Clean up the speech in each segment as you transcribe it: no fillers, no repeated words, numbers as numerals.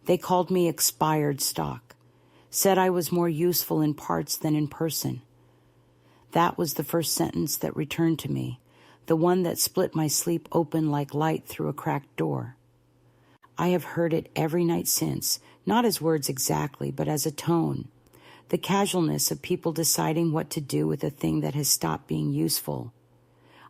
They called me expired stock, said I was more useful in parts than in person. That was the first sentence that returned to me, the one that split my sleep open like light through a cracked door. I have heard it every night since, not as words exactly, but as a tone, the casualness of people deciding what to do with a thing that has stopped being useful.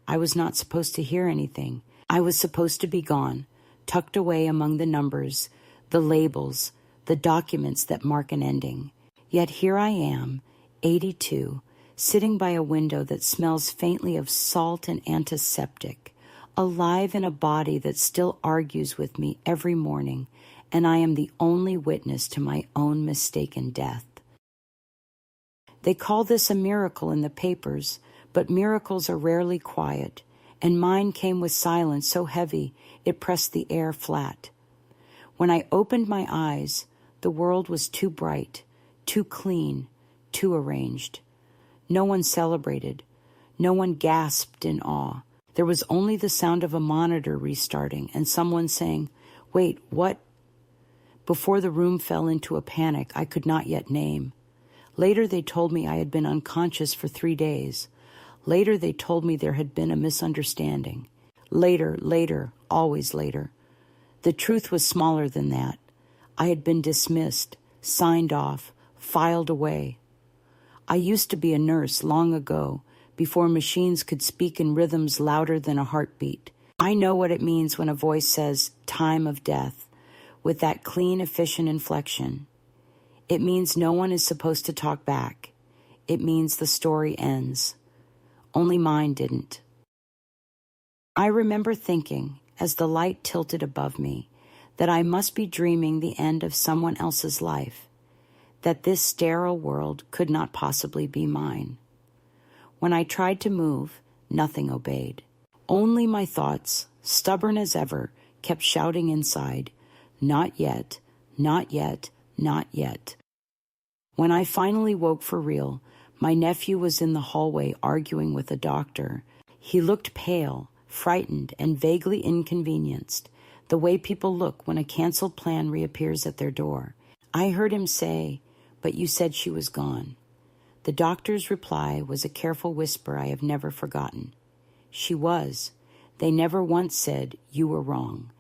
I was not supposed to hear anything. I was supposed to be gone, tucked away among the numbers, the labels, the documents that mark an ending. Yet here I am, 82, sitting by a window that smells faintly of salt and antiseptic, alive in a body that still argues with me every morning, and I am the only witness to my own mistaken death. They call this a miracle in the papers, but miracles are rarely quiet, and mine came with silence so heavy it pressed the air flat. When I opened my eyes, the world was too bright, too clean, too arranged. No one celebrated. No one gasped in awe. There was only the sound of a monitor restarting and someone saying, "Wait, what?" Before the room fell into a panic I could not yet name. Later they told me I had been unconscious for 3 days. Later they told me there had been a misunderstanding. Later, always later. The truth was smaller than that. I had been dismissed, signed off, filed away. I used to be a nurse long ago, before machines could speak in rhythms louder than a heartbeat. I know what it means when a voice says, "time of death," with that clean, efficient inflection. It means no one is supposed to talk back. It means the story ends. Only mine didn't. I remember thinking, as the light tilted above me, that I must be dreaming the end of someone else's life, that this sterile world could not possibly be mine. When I tried to move, nothing obeyed. Only my thoughts, stubborn as ever, kept shouting inside, "Not yet, not yet, not yet." When I finally woke for real, my nephew was in the hallway arguing with a doctor. He looked pale, frightened, and vaguely inconvenienced, the way people look when a canceled plan reappears at their door. I heard him say, "But you said she was gone." The doctor's reply was a careful whisper I have never forgotten. "She was. They never once said, 'You were wrong.'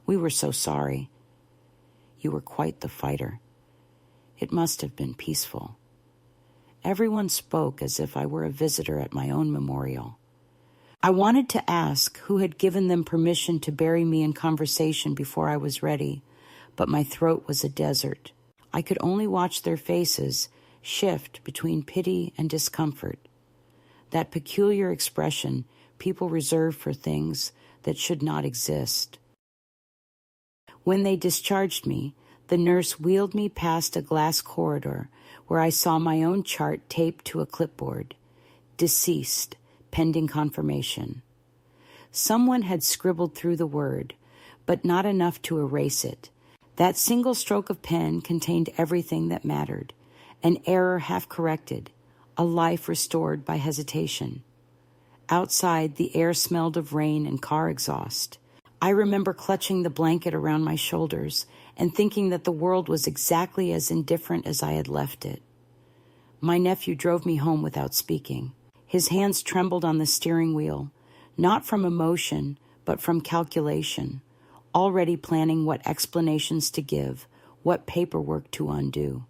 We were so sorry. You were quite the fighter. It must have been peaceful." Everyone spoke as if I were a visitor at my own memorial. I wanted to ask who had given them permission to bury me in conversation before I was ready, but my throat was a desert. I could only watch their faces shift between pity and discomfort, that peculiar expression people reserve for things that should not exist. When they discharged me, the nurse wheeled me past a glass corridor where I saw my own chart taped to a clipboard. Deceased, pending confirmation. Someone had scribbled through the word, but not enough to erase it. That single stroke of pen contained everything that mattered. An error half corrected, a life restored by hesitation. Outside, the air smelled of rain and car exhaust. I remember clutching the blanket around my shoulders and thinking that the world was exactly as indifferent as I had left it. My nephew drove me home without speaking. His hands trembled on the steering wheel, not from emotion, but from calculation, already planning what explanations to give, what paperwork to undo.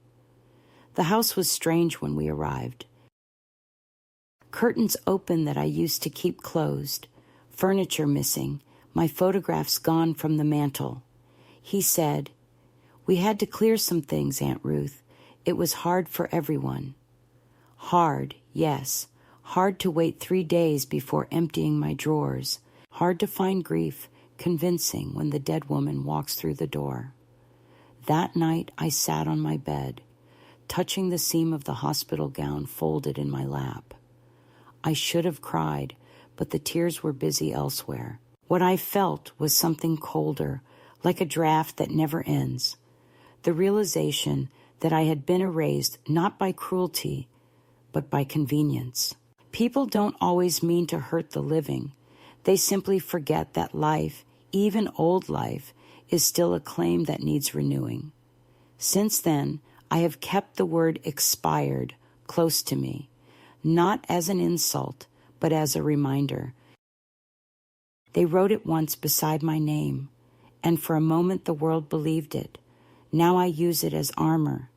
The house was strange when we arrived. Curtains open that I used to keep closed, furniture missing, my photographs gone from the mantel. He said, "We had to clear some things, Aunt Ruth. It was hard for everyone." Hard, yes. Hard to wait 3 days before emptying my drawers. Hard to find grief convincing when the dead woman walks through the door. That night I sat on my bed, touching the seam of the hospital gown folded in my lap. I should have cried, but the tears were busy elsewhere. What I felt was something colder, like a draft that never ends. The realization that I had been erased not by cruelty, but by convenience. People don't always mean to hurt the living. They simply forget that life, even old life, is still a claim that needs renewing. Since then, I have kept the word expired close to me, not as an insult, but as a reminder. They wrote it once beside my name, and for a moment the world believed it. Now I use it as armor.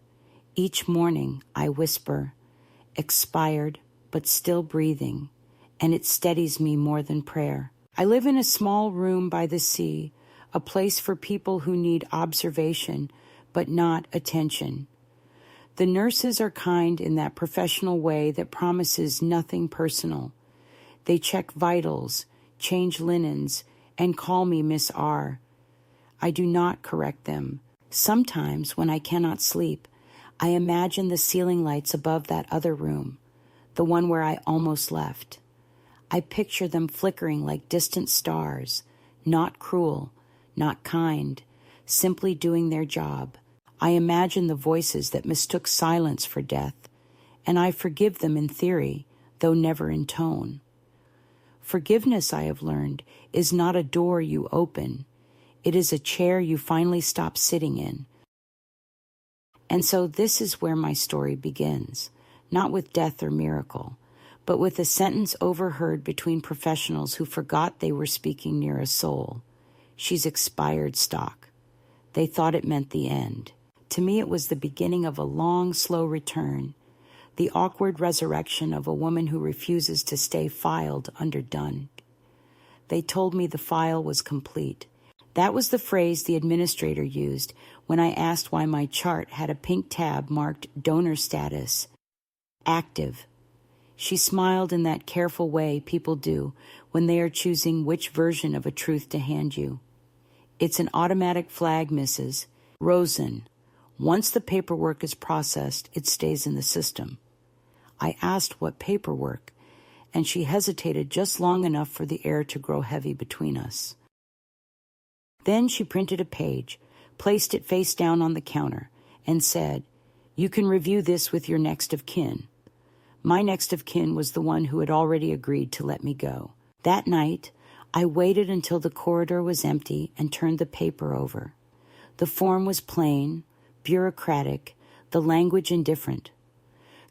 Each morning I whisper, expired but still breathing, and it steadies me more than prayer. I live in a small room by the sea, a place for people who need observation but not attention. The nurses are kind in that professional way that promises nothing personal. They check vitals, change linens, and call me Miss R. I do not correct them. Sometimes, when I cannot sleep, I imagine the ceiling lights above that other room, the one where I almost left. I picture them flickering like distant stars, not cruel, not kind, simply doing their job. I imagine the voices that mistook silence for death, and I forgive them in theory, though never in tone. Forgiveness, I have learned, is not a door you open. It is a chair you finally stop sitting in. And so this is where my story begins, not with death or miracle, but with a sentence overheard between professionals who forgot they were speaking near a soul. She's expired stock. They thought it meant the end. To me, it was the beginning of a long, slow return, the awkward resurrection of a woman who refuses to stay filed under done. They told me the file was complete. That was the phrase the administrator used when I asked why my chart had a pink tab marked donor status, active. She smiled in that careful way people do when they are choosing which version of a truth to hand you. It's an automatic flag, Mrs. Rosen. Once the paperwork is processed, it stays in the system. I asked what paperwork, and she hesitated just long enough for the air to grow heavy between us. Then she printed a page, placed it face down on the counter, and said, "You can review this with your next of kin." My next of kin was the one who had already agreed to let me go. That night, I waited until the corridor was empty and turned the paper over. The form was plain, bureaucratic, the language indifferent.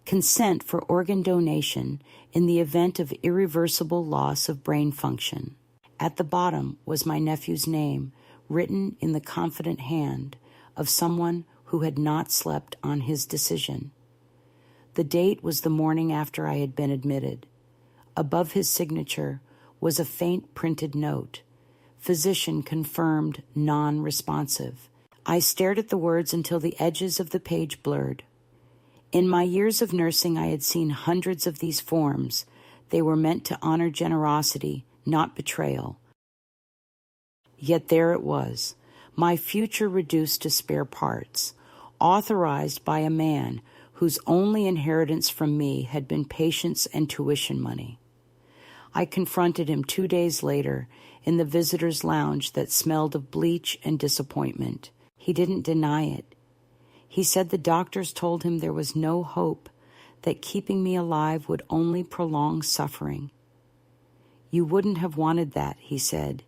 Consent for organ donation in the event of irreversible loss of brain function. At the bottom was my nephew's name, written in the confident hand of someone who had not slept on his decision. The date was the morning after I had been admitted. Above his signature was a faint printed note. Physician confirmed non-responsive. I stared at the words until the edges of the page blurred. In my years of nursing, I had seen hundreds of these forms. They were meant to honor generosity, not betrayal. Yet there it was, my future reduced to spare parts, authorized by a man whose only inheritance from me had been patience and tuition money. I confronted him 2 days later in the visitor's lounge that smelled of bleach and disappointment. He didn't deny it. He said the doctors told him there was no hope, that keeping me alive would only prolong suffering. "You wouldn't have wanted that," he said,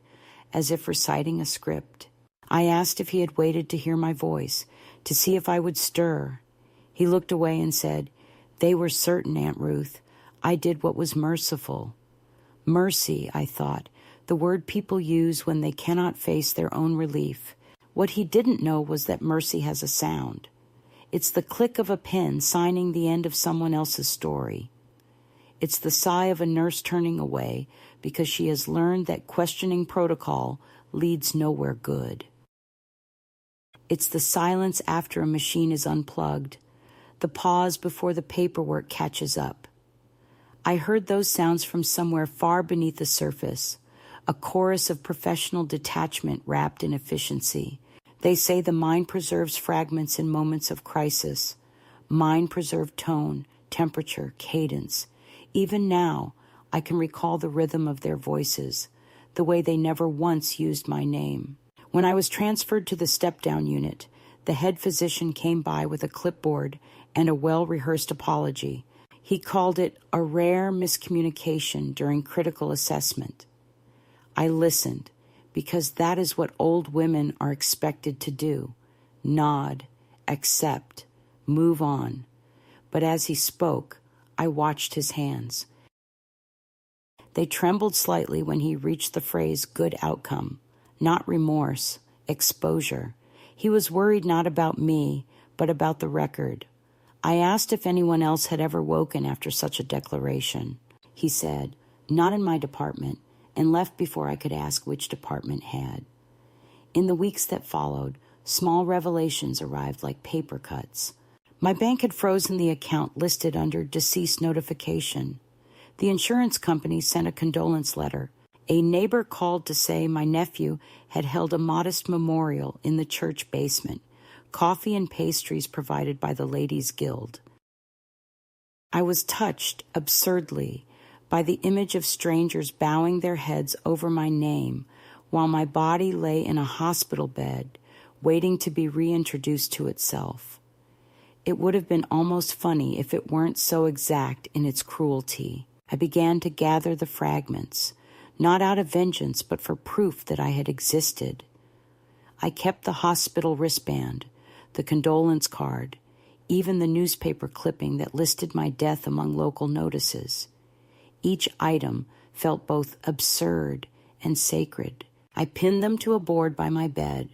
as if reciting a script. I asked if he had waited to hear my voice, to see if I would stir. He looked away and said, "They were certain, Aunt Ruth. I did what was merciful." Mercy, I thought, the word people use when they cannot face their own relief. What he didn't know was that mercy has a sound. It's the click of a pen signing the end of someone else's story. It's the sigh of a nurse turning away because she has learned that questioning protocol leads nowhere good. It's the silence after a machine is unplugged, the pause before the paperwork catches up. I heard those sounds from somewhere far beneath the surface, a chorus of professional detachment wrapped in efficiency. They say the mind preserves fragments in moments of crisis. Mind preserved tone, temperature, cadence. Even now, I can recall the rhythm of their voices, the way they never once used my name. When I was transferred to the step-down unit, the head physician came by with a clipboard and a well-rehearsed apology. He called it a rare miscommunication during critical assessment. I listened, because that is what old women are expected to do: nod, accept, move on. But as he spoke, I watched his hands. They trembled slightly when he reached the phrase "good outcome," not remorse, exposure. He was worried not about me, but about the record. I asked if anyone else had ever woken after such a declaration. He said, "Not in my department," and left before I could ask which department had. In the weeks that followed, small revelations arrived like paper cuts. My bank had frozen the account listed under deceased notification. The insurance company sent a condolence letter. A neighbor called to say my nephew had held a modest memorial in the church basement, coffee and pastries provided by the Ladies' Guild. I was touched, absurdly, by the image of strangers bowing their heads over my name while my body lay in a hospital bed, waiting to be reintroduced to itself. It would have been almost funny if it weren't so exact in its cruelty. I began to gather the fragments, not out of vengeance, but for proof that I had existed. I kept the hospital wristband, the condolence card, even the newspaper clipping that listed my death among local notices. Each item felt both absurd and sacred. I pinned them to a board by my bed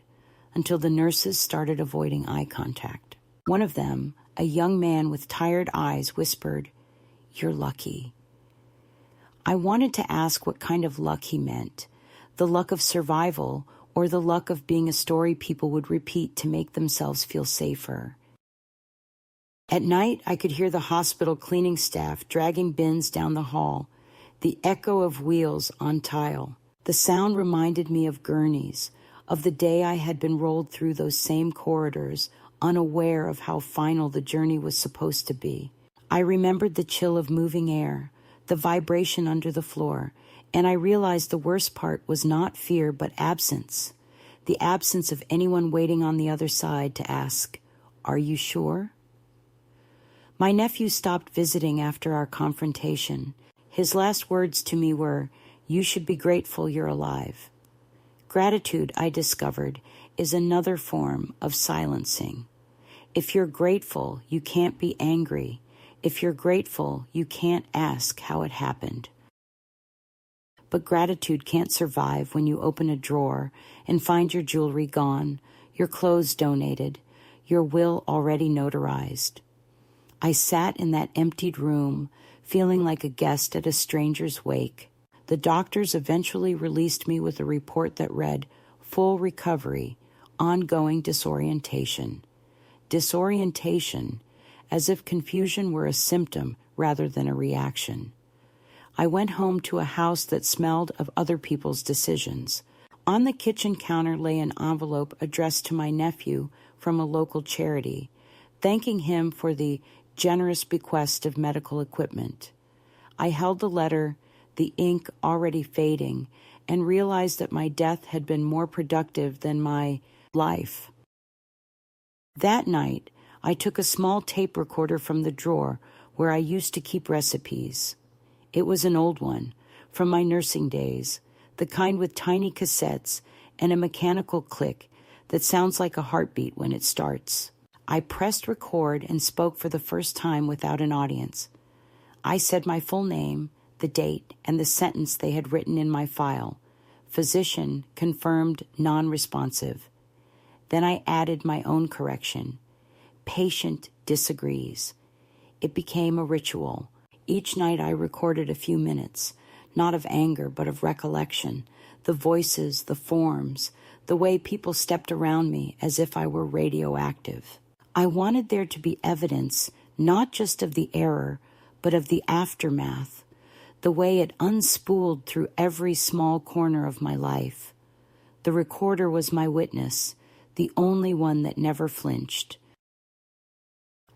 until the nurses started avoiding eye contact. One of them, a young man with tired eyes, whispered, "You're lucky." I wanted to ask what kind of luck he meant, the luck of survival or the luck of being a story people would repeat to make themselves feel safer. At night, I could hear the hospital cleaning staff dragging bins down the hall, the echo of wheels on tile. The sound reminded me of gurneys, of the day I had been rolled through those same corridors, unaware of how final the journey was supposed to be. I remembered the chill of moving air, the vibration under the floor, and I realized the worst part was not fear but absence, the absence of anyone waiting on the other side to ask, "Are you sure?" My nephew stopped visiting after our confrontation. His last words to me were, "You should be grateful you're alive." Gratitude, I discovered, is another form of silencing. If you're grateful, you can't be angry. If you're grateful, you can't ask how it happened. But gratitude can't survive when you open a drawer and find your jewelry gone, your clothes donated, your will already notarized. I sat in that emptied room, feeling like a guest at a stranger's wake. The doctors eventually released me with a report that read, "Full recovery, ongoing disorientation." Disorientation, as if confusion were a symptom rather than a reaction. I went home to a house that smelled of other people's decisions. On the kitchen counter lay an envelope addressed to my nephew from a local charity, thanking him for the generous bequest of medical equipment. I held the letter, the ink already fading, and realized that my death had been more productive than my life. That night, I took a small tape recorder from the drawer where I used to keep recipes. It was an old one, from my nursing days, the kind with tiny cassettes and a mechanical click that sounds like a heartbeat when it starts. I pressed record and spoke for the first time without an audience. I said my full name, the date, and the sentence they had written in my file. Physician confirmed non-responsive. Then I added my own correction. Patient disagrees. It became a ritual. Each night I recorded a few minutes, not of anger, but of recollection, the voices, the forms, the way people stepped around me as if I were radioactive. I wanted there to be evidence, not just of the error, but of the aftermath, the way it unspooled through every small corner of my life. The recorder was my witness, the only one that never flinched.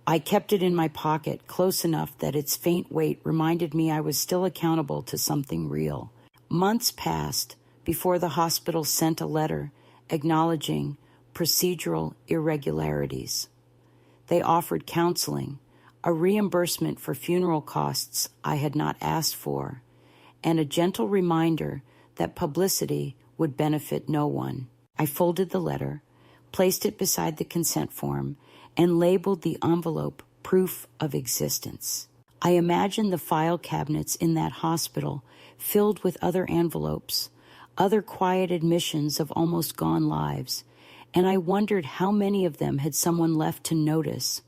I kept it in my pocket, close enough that its faint weight reminded me I was still accountable to something real. Months passed before the hospital sent a letter acknowledging procedural irregularities. They offered counseling, a reimbursement for funeral costs I had not asked for, and a gentle reminder that publicity would benefit no one. I folded the letter, placed it beside the consent form, and labeled the envelope proof of existence. I imagined the file cabinets in that hospital filled with other envelopes, other quiet admissions of almost gone lives, and I wondered how many of them had someone left to notice.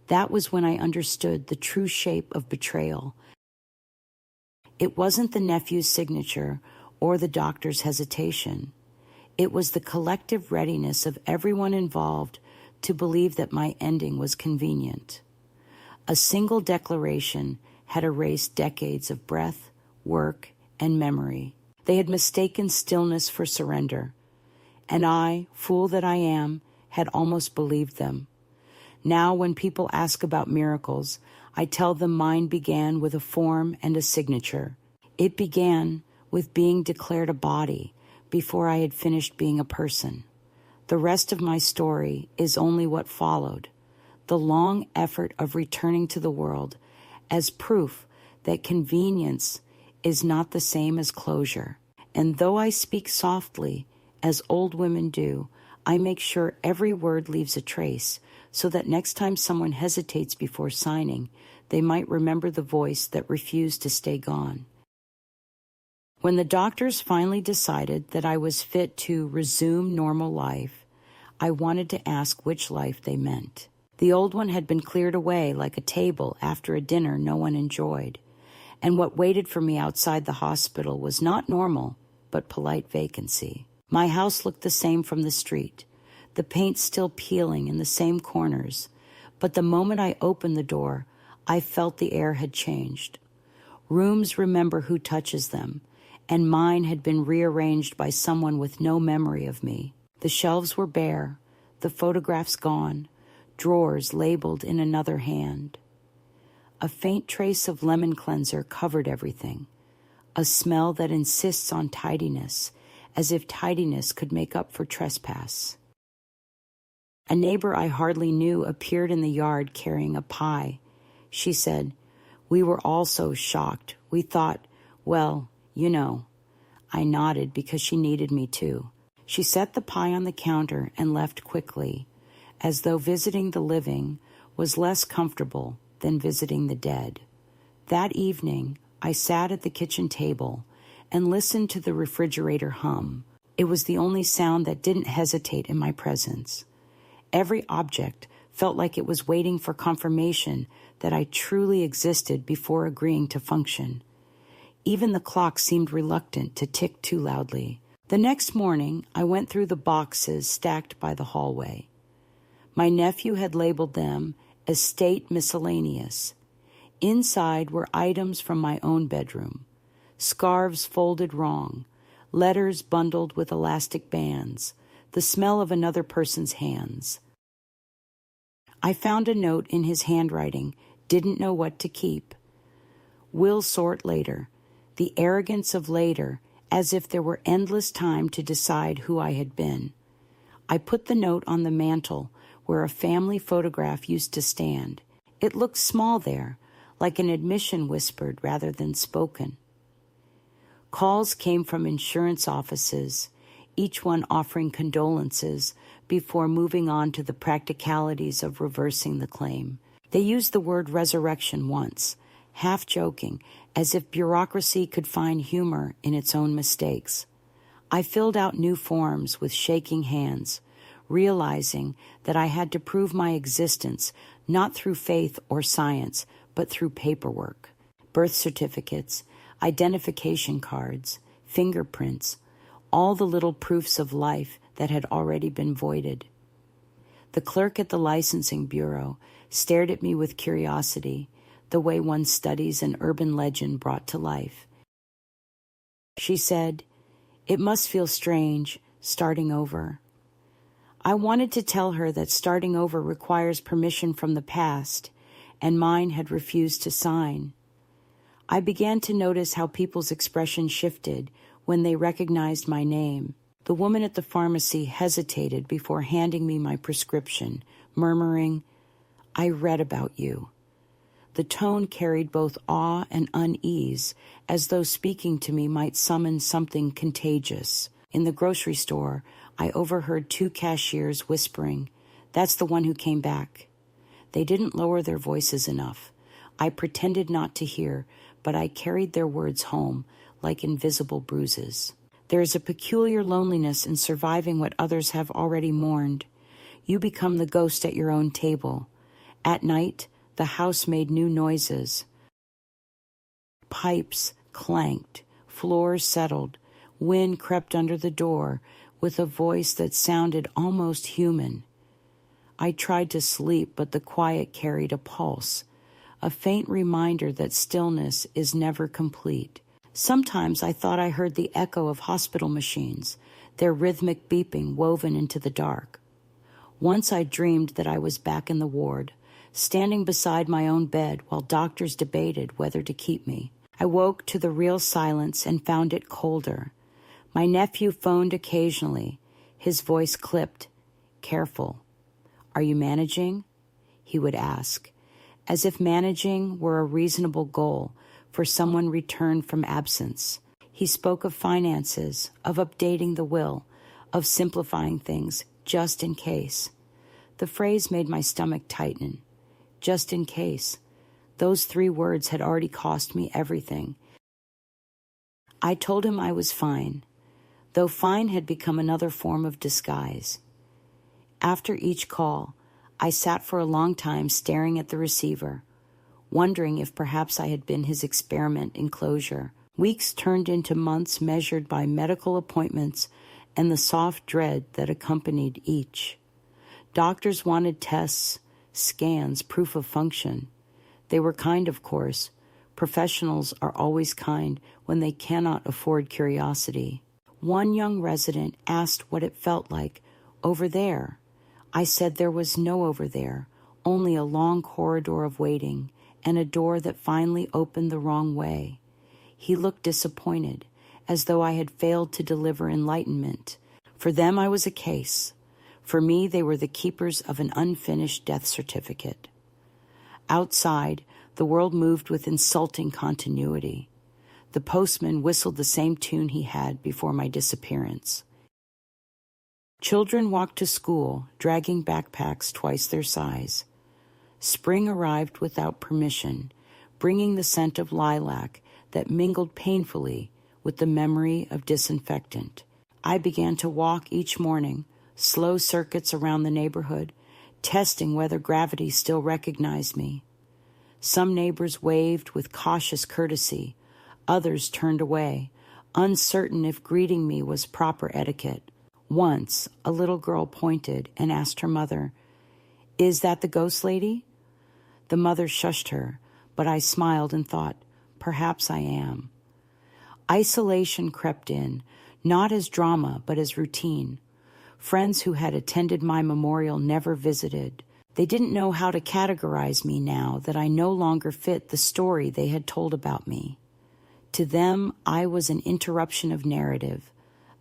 That was when I understood the true shape of betrayal. It wasn't the nephew's signature or the doctor's hesitation. It was the collective readiness of everyone involved to believe that my ending was convenient. A single declaration had erased decades of breath, work, and memory. They had mistaken stillness for surrender. And I, fool that I am, had almost believed them. Now when people ask about miracles, I tell them mine began with a form and a signature. It began with being declared a body before I had finished being a person. The rest of my story is only what followed, the long effort of returning to the world as proof that convenience is not the same as closure. And though I speak softly, as old women do, I make sure every word leaves a trace so that next time someone hesitates before signing, they might remember the voice that refused to stay gone. When the doctors finally decided that I was fit to resume normal life, I wanted to ask which life they meant. The old one had been cleared away like a table after a dinner no one enjoyed, and what waited for me outside the hospital was not normal, but polite vacancy. My house looked the same from the street, the paint still peeling in the same corners, but the moment I opened the door, I felt the air had changed. Rooms remember who touches them, and mine had been rearranged by someone with no memory of me. The shelves were bare, the photographs gone, drawers labeled in another hand. A faint trace of lemon cleanser covered everything, a smell that insists on tidiness, as if tidiness could make up for trespass. A neighbor I hardly knew appeared in the yard carrying a pie. She said, "We were all so shocked. We thought, well, you know." I nodded because she needed me too. She set the pie on the counter and left quickly, as though visiting the living was less comfortable than visiting the dead. That evening, I sat at the kitchen table and listened to the refrigerator hum. It was the only sound that didn't hesitate in my presence. Every object felt like it was waiting for confirmation that I truly existed before agreeing to function. Even the clock seemed reluctant to tick too loudly. The next morning, I went through the boxes stacked by the hallway. My nephew had labeled them Estate Miscellaneous. Inside were items from my own bedroom. Scarves folded wrong, letters bundled with elastic bands, the smell of another person's hands. I found a note in his handwriting, didn't know what to keep. Will sort later. The arrogance of later, as if there were endless time to decide who I had been. I put the note on the mantel where a family photograph used to stand. It looked small there, like an admission whispered rather than spoken. Calls came from insurance offices, each one offering condolences before moving on to the practicalities of reversing the claim. They used the word resurrection once, half joking, as if bureaucracy could find humor in its own mistakes. I filled out new forms with shaking hands, realizing that I had to prove my existence not through faith or science, but through paperwork. Birth certificates, identification cards, fingerprints, all the little proofs of life that had already been voided. The clerk at the licensing bureau stared at me with curiosity, the way one studies an urban legend brought to life. She said, "It must feel strange, starting over." I wanted to tell her that starting over requires permission from the past, and mine had refused to sign. I began to notice how people's expression shifted when they recognized my name. The woman at the pharmacy hesitated before handing me my prescription, murmuring, "I read about you." The tone carried both awe and unease, as though speaking to me might summon something contagious. In the grocery store, I overheard 2 cashiers whispering, "That's the one who came back." They didn't lower their voices enough. I pretended not to hear, but I carried their words home like invisible bruises. There is a peculiar loneliness in surviving what others have already mourned. You become the ghost at your own table. At night, the house made new noises. Pipes clanked, floors settled, wind crept under the door with a voice that sounded almost human. I tried to sleep, but the quiet carried a pulse, a faint reminder that stillness is never complete. Sometimes I thought I heard the echo of hospital machines, their rhythmic beeping woven into the dark. Once I dreamed that I was back in the ward, standing beside my own bed while doctors debated whether to keep me. I woke to the real silence and found it colder. My nephew phoned occasionally. His voice clipped. "Careful. Are you managing?" he would ask, as if managing were a reasonable goal for someone returned from absence. He spoke of finances, of updating the will, of simplifying things, just in case. The phrase made my stomach tighten. Just in case. Those 3 words had already cost me everything. I told him I was fine, though fine had become another form of disguise. After each call, I sat for a long time staring at the receiver, wondering if perhaps I had been his experiment in closure. Weeks turned into months measured by medical appointments and the soft dread that accompanied each. Doctors wanted tests, scans, proof of function. They were kind, of course. Professionals are always kind when they cannot afford curiosity. One young resident asked what it felt like over there. I said there was no over there, only a long corridor of waiting and a door that finally opened the wrong way. He looked disappointed, as though I had failed to deliver enlightenment. For them, I was a case. For me, they were the keepers of an unfinished death certificate. Outside, the world moved with insulting continuity. The postman whistled the same tune he had before my disappearance. Children walked to school, dragging backpacks twice their size. Spring arrived without permission, bringing the scent of lilac that mingled painfully with the memory of disinfectant. I began to walk each morning, slow circuits around the neighborhood, testing whether gravity still recognized me. Some neighbors waved with cautious courtesy. Others turned away, uncertain if greeting me was proper etiquette. Once, a little girl pointed and asked her mother, "Is that the ghost lady?" The mother shushed her, but I smiled and thought, perhaps I am. Isolation crept in, not as drama, but as routine. Friends who had attended my memorial never visited. They didn't know how to categorize me now that I no longer fit the story they had told about me. To them, I was an interruption of narrative,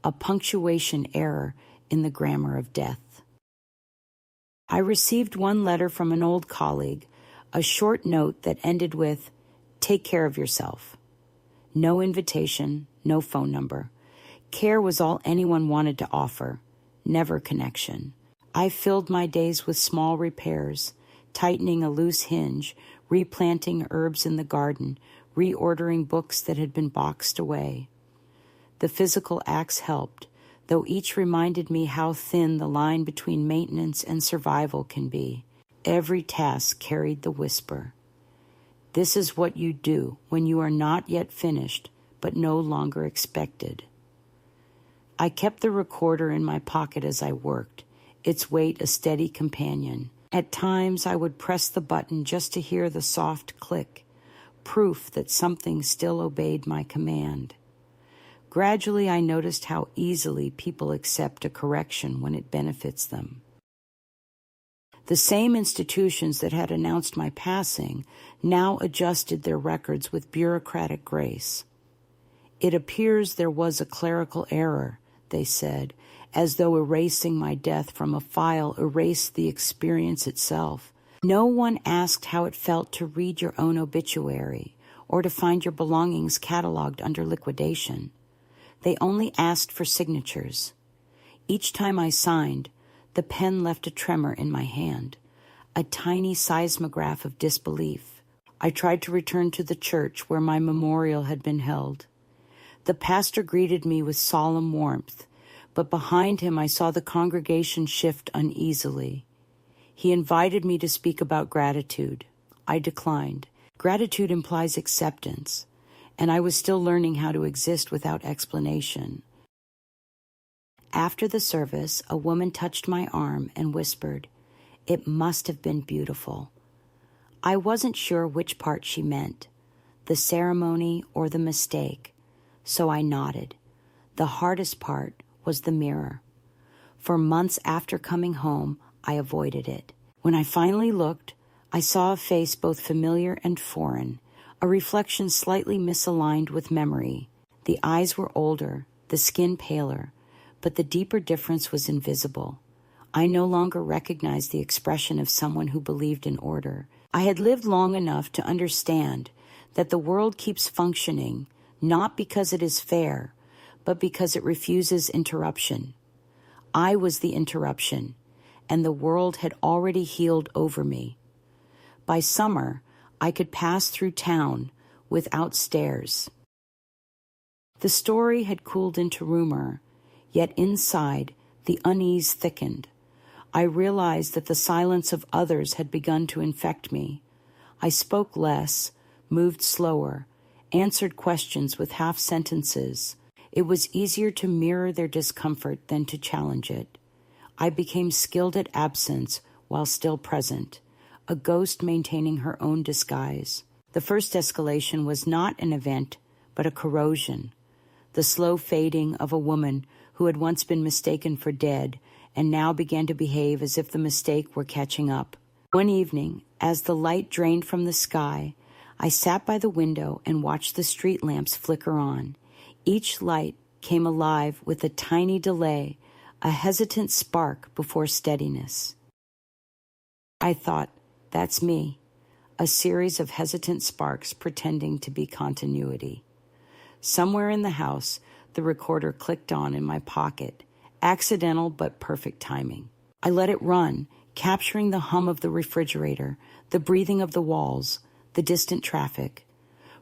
a punctuation error in the grammar of death. I received one letter from an old colleague, a short note that ended with, "Take care of yourself." No invitation, no phone number. Care was all anyone wanted to offer, never connection. I filled my days with small repairs, tightening a loose hinge, replanting herbs in the garden, reordering books that had been boxed away. The physical acts helped, though each reminded me how thin the line between maintenance and survival can be. Every task carried the whisper. This is what you do when you are not yet finished, but no longer expected. I kept the recorder in my pocket as I worked, its weight a steady companion. At times I would press the button just to hear the soft click, proof that something still obeyed my command. Gradually I noticed how easily people accept a correction when it benefits them. The same institutions that had announced my passing now adjusted their records with bureaucratic grace. "It appears there was a clerical error," they said, as though erasing my death from a file erased the experience itself. No one asked how it felt to read your own obituary or to find your belongings cataloged under liquidation. They only asked for signatures. Each time I signed, the pen left a tremor in my hand, a tiny seismograph of disbelief. I tried to return to the church where my memorial had been held. The pastor greeted me with solemn warmth, but behind him I saw the congregation shift uneasily. He invited me to speak about gratitude. I declined. Gratitude implies acceptance, and I was still learning how to exist without explanation. After the service, a woman touched my arm and whispered, "It must have been beautiful." I wasn't sure which part she meant, the ceremony or the mistake, so I nodded. The hardest part was the mirror. For months after coming home, I avoided it. When I finally looked, I saw a face both familiar and foreign, a reflection slightly misaligned with memory. The eyes were older, the skin paler, but the deeper difference was invisible. I no longer recognized the expression of someone who believed in order. I had lived long enough to understand that the world keeps functioning not because it is fair, but because it refuses interruption. I was the interruption, and the world had already healed over me. By summer, I could pass through town without stairs. The story had cooled into rumor, yet inside, the unease thickened. I realized that the silence of others had begun to infect me. I spoke less, moved slower, answered questions with half sentences. It was easier to mirror their discomfort than to challenge it. I became skilled at absence while still present, a ghost maintaining her own disguise. The first escalation was not an event, but a corrosion, the slow fading of a woman who had once been mistaken for dead and now began to behave as if the mistake were catching up. One evening, as the light drained from the sky, I sat by the window and watched the street lamps flicker on. Each light came alive with a tiny delay, a hesitant spark before steadiness. I thought, that's me, a series of hesitant sparks pretending to be continuity. Somewhere in the house, the recorder clicked on in my pocket, accidental but perfect timing. I let it run, capturing the hum of the refrigerator, the breathing of the walls, the distant traffic.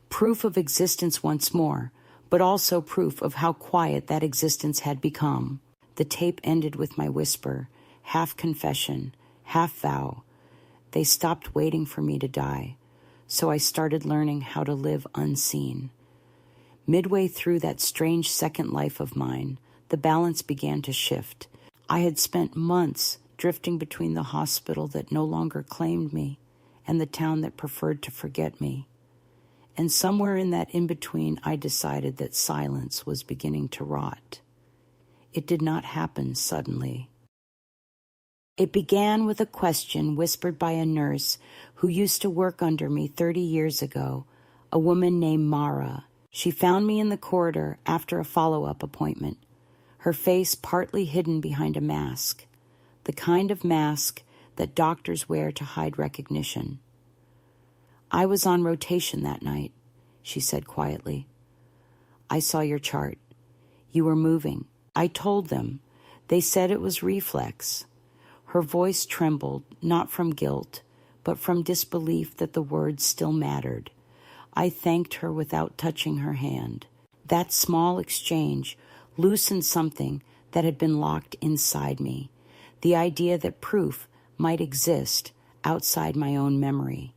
Proof of existence once more, but also proof of how quiet that existence had become. The tape ended with my whisper, half confession, half vow. They stopped waiting for me to die, so I started learning how to live unseen. Midway through that strange second life of mine, the balance began to shift. I had spent months drifting between the hospital that no longer claimed me and the town that preferred to forget me. And somewhere in that in-between, I decided that silence was beginning to rot. It did not happen suddenly. It began with a question whispered by a nurse who used to work under me 30 years ago, a woman named Mara. She found me in the corridor after a follow-up appointment, her face partly hidden behind a mask, the kind of mask that doctors wear to hide recognition. "I was on rotation that night," she said quietly. "I saw your chart. You were moving. I told them. They said it was reflex." Her voice trembled, not from guilt, but from disbelief that the words still mattered. I thanked her without touching her hand. That small exchange loosened something that had been locked inside me, the idea that proof might exist outside my own memory.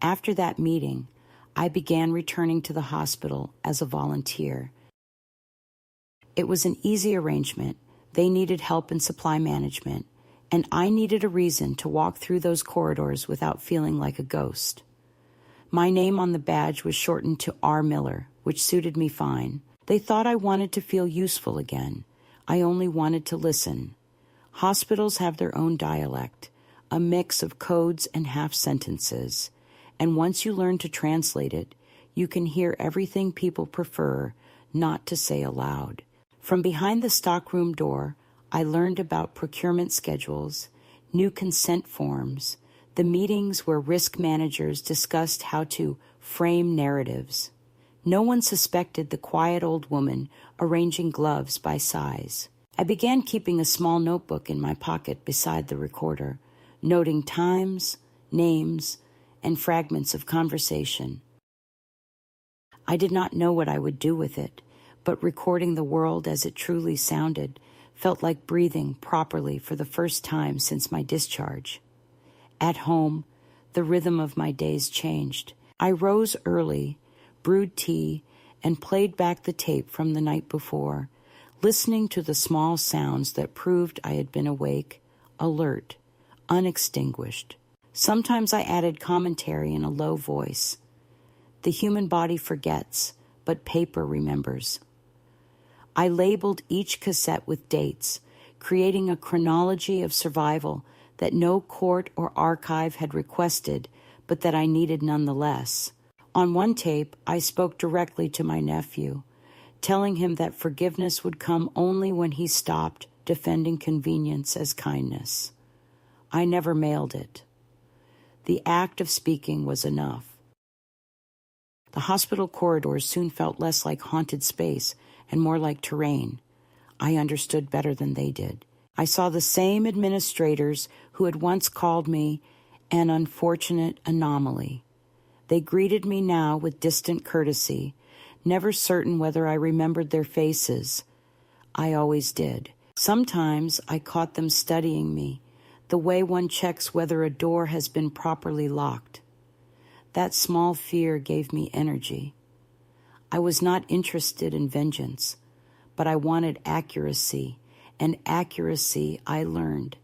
After that meeting, I began returning to the hospital as a volunteer. It was an easy arrangement. They needed help in supply management, and I needed a reason to walk through those corridors without feeling like a ghost. My name on the badge was shortened to R. Miller, which suited me fine. They thought I wanted to feel useful again. I only wanted to listen. Hospitals have their own dialect, a mix of codes and half-sentences, and once you learn to translate it, you can hear everything people prefer not to say aloud. From behind the stockroom door, I learned about procurement schedules, new consent forms, the meetings where risk managers discussed how to frame narratives. No one suspected the quiet old woman arranging gloves by size. I began keeping a small notebook in my pocket beside the recorder, noting times, names, and fragments of conversation. I did not know what I would do with it, but recording the world as it truly sounded felt like breathing properly for the first time since my discharge. At home, the rhythm of my days changed. I rose early, brewed tea, and played back the tape from the night before, listening to the small sounds that proved I had been awake, alert, unextinguished. Sometimes I added commentary in a low voice. The human body forgets, but paper remembers. I labeled each cassette with dates, creating a chronology of survival that no court or archive had requested, but that I needed nonetheless. On one tape, I spoke directly to my nephew, telling him that forgiveness would come only when he stopped defending convenience as kindness. I never mailed it. The act of speaking was enough. The hospital corridors soon felt less like haunted space and more like terrain. I understood better than they did. I saw the same administrators who had once called me an unfortunate anomaly. They greeted me now with distant courtesy, never certain whether I remembered their faces. I always did. Sometimes I caught them studying me, the way one checks whether a door has been properly locked. That small fear gave me energy. I was not interested in vengeance, but I wanted accuracy, and accuracy, I learned,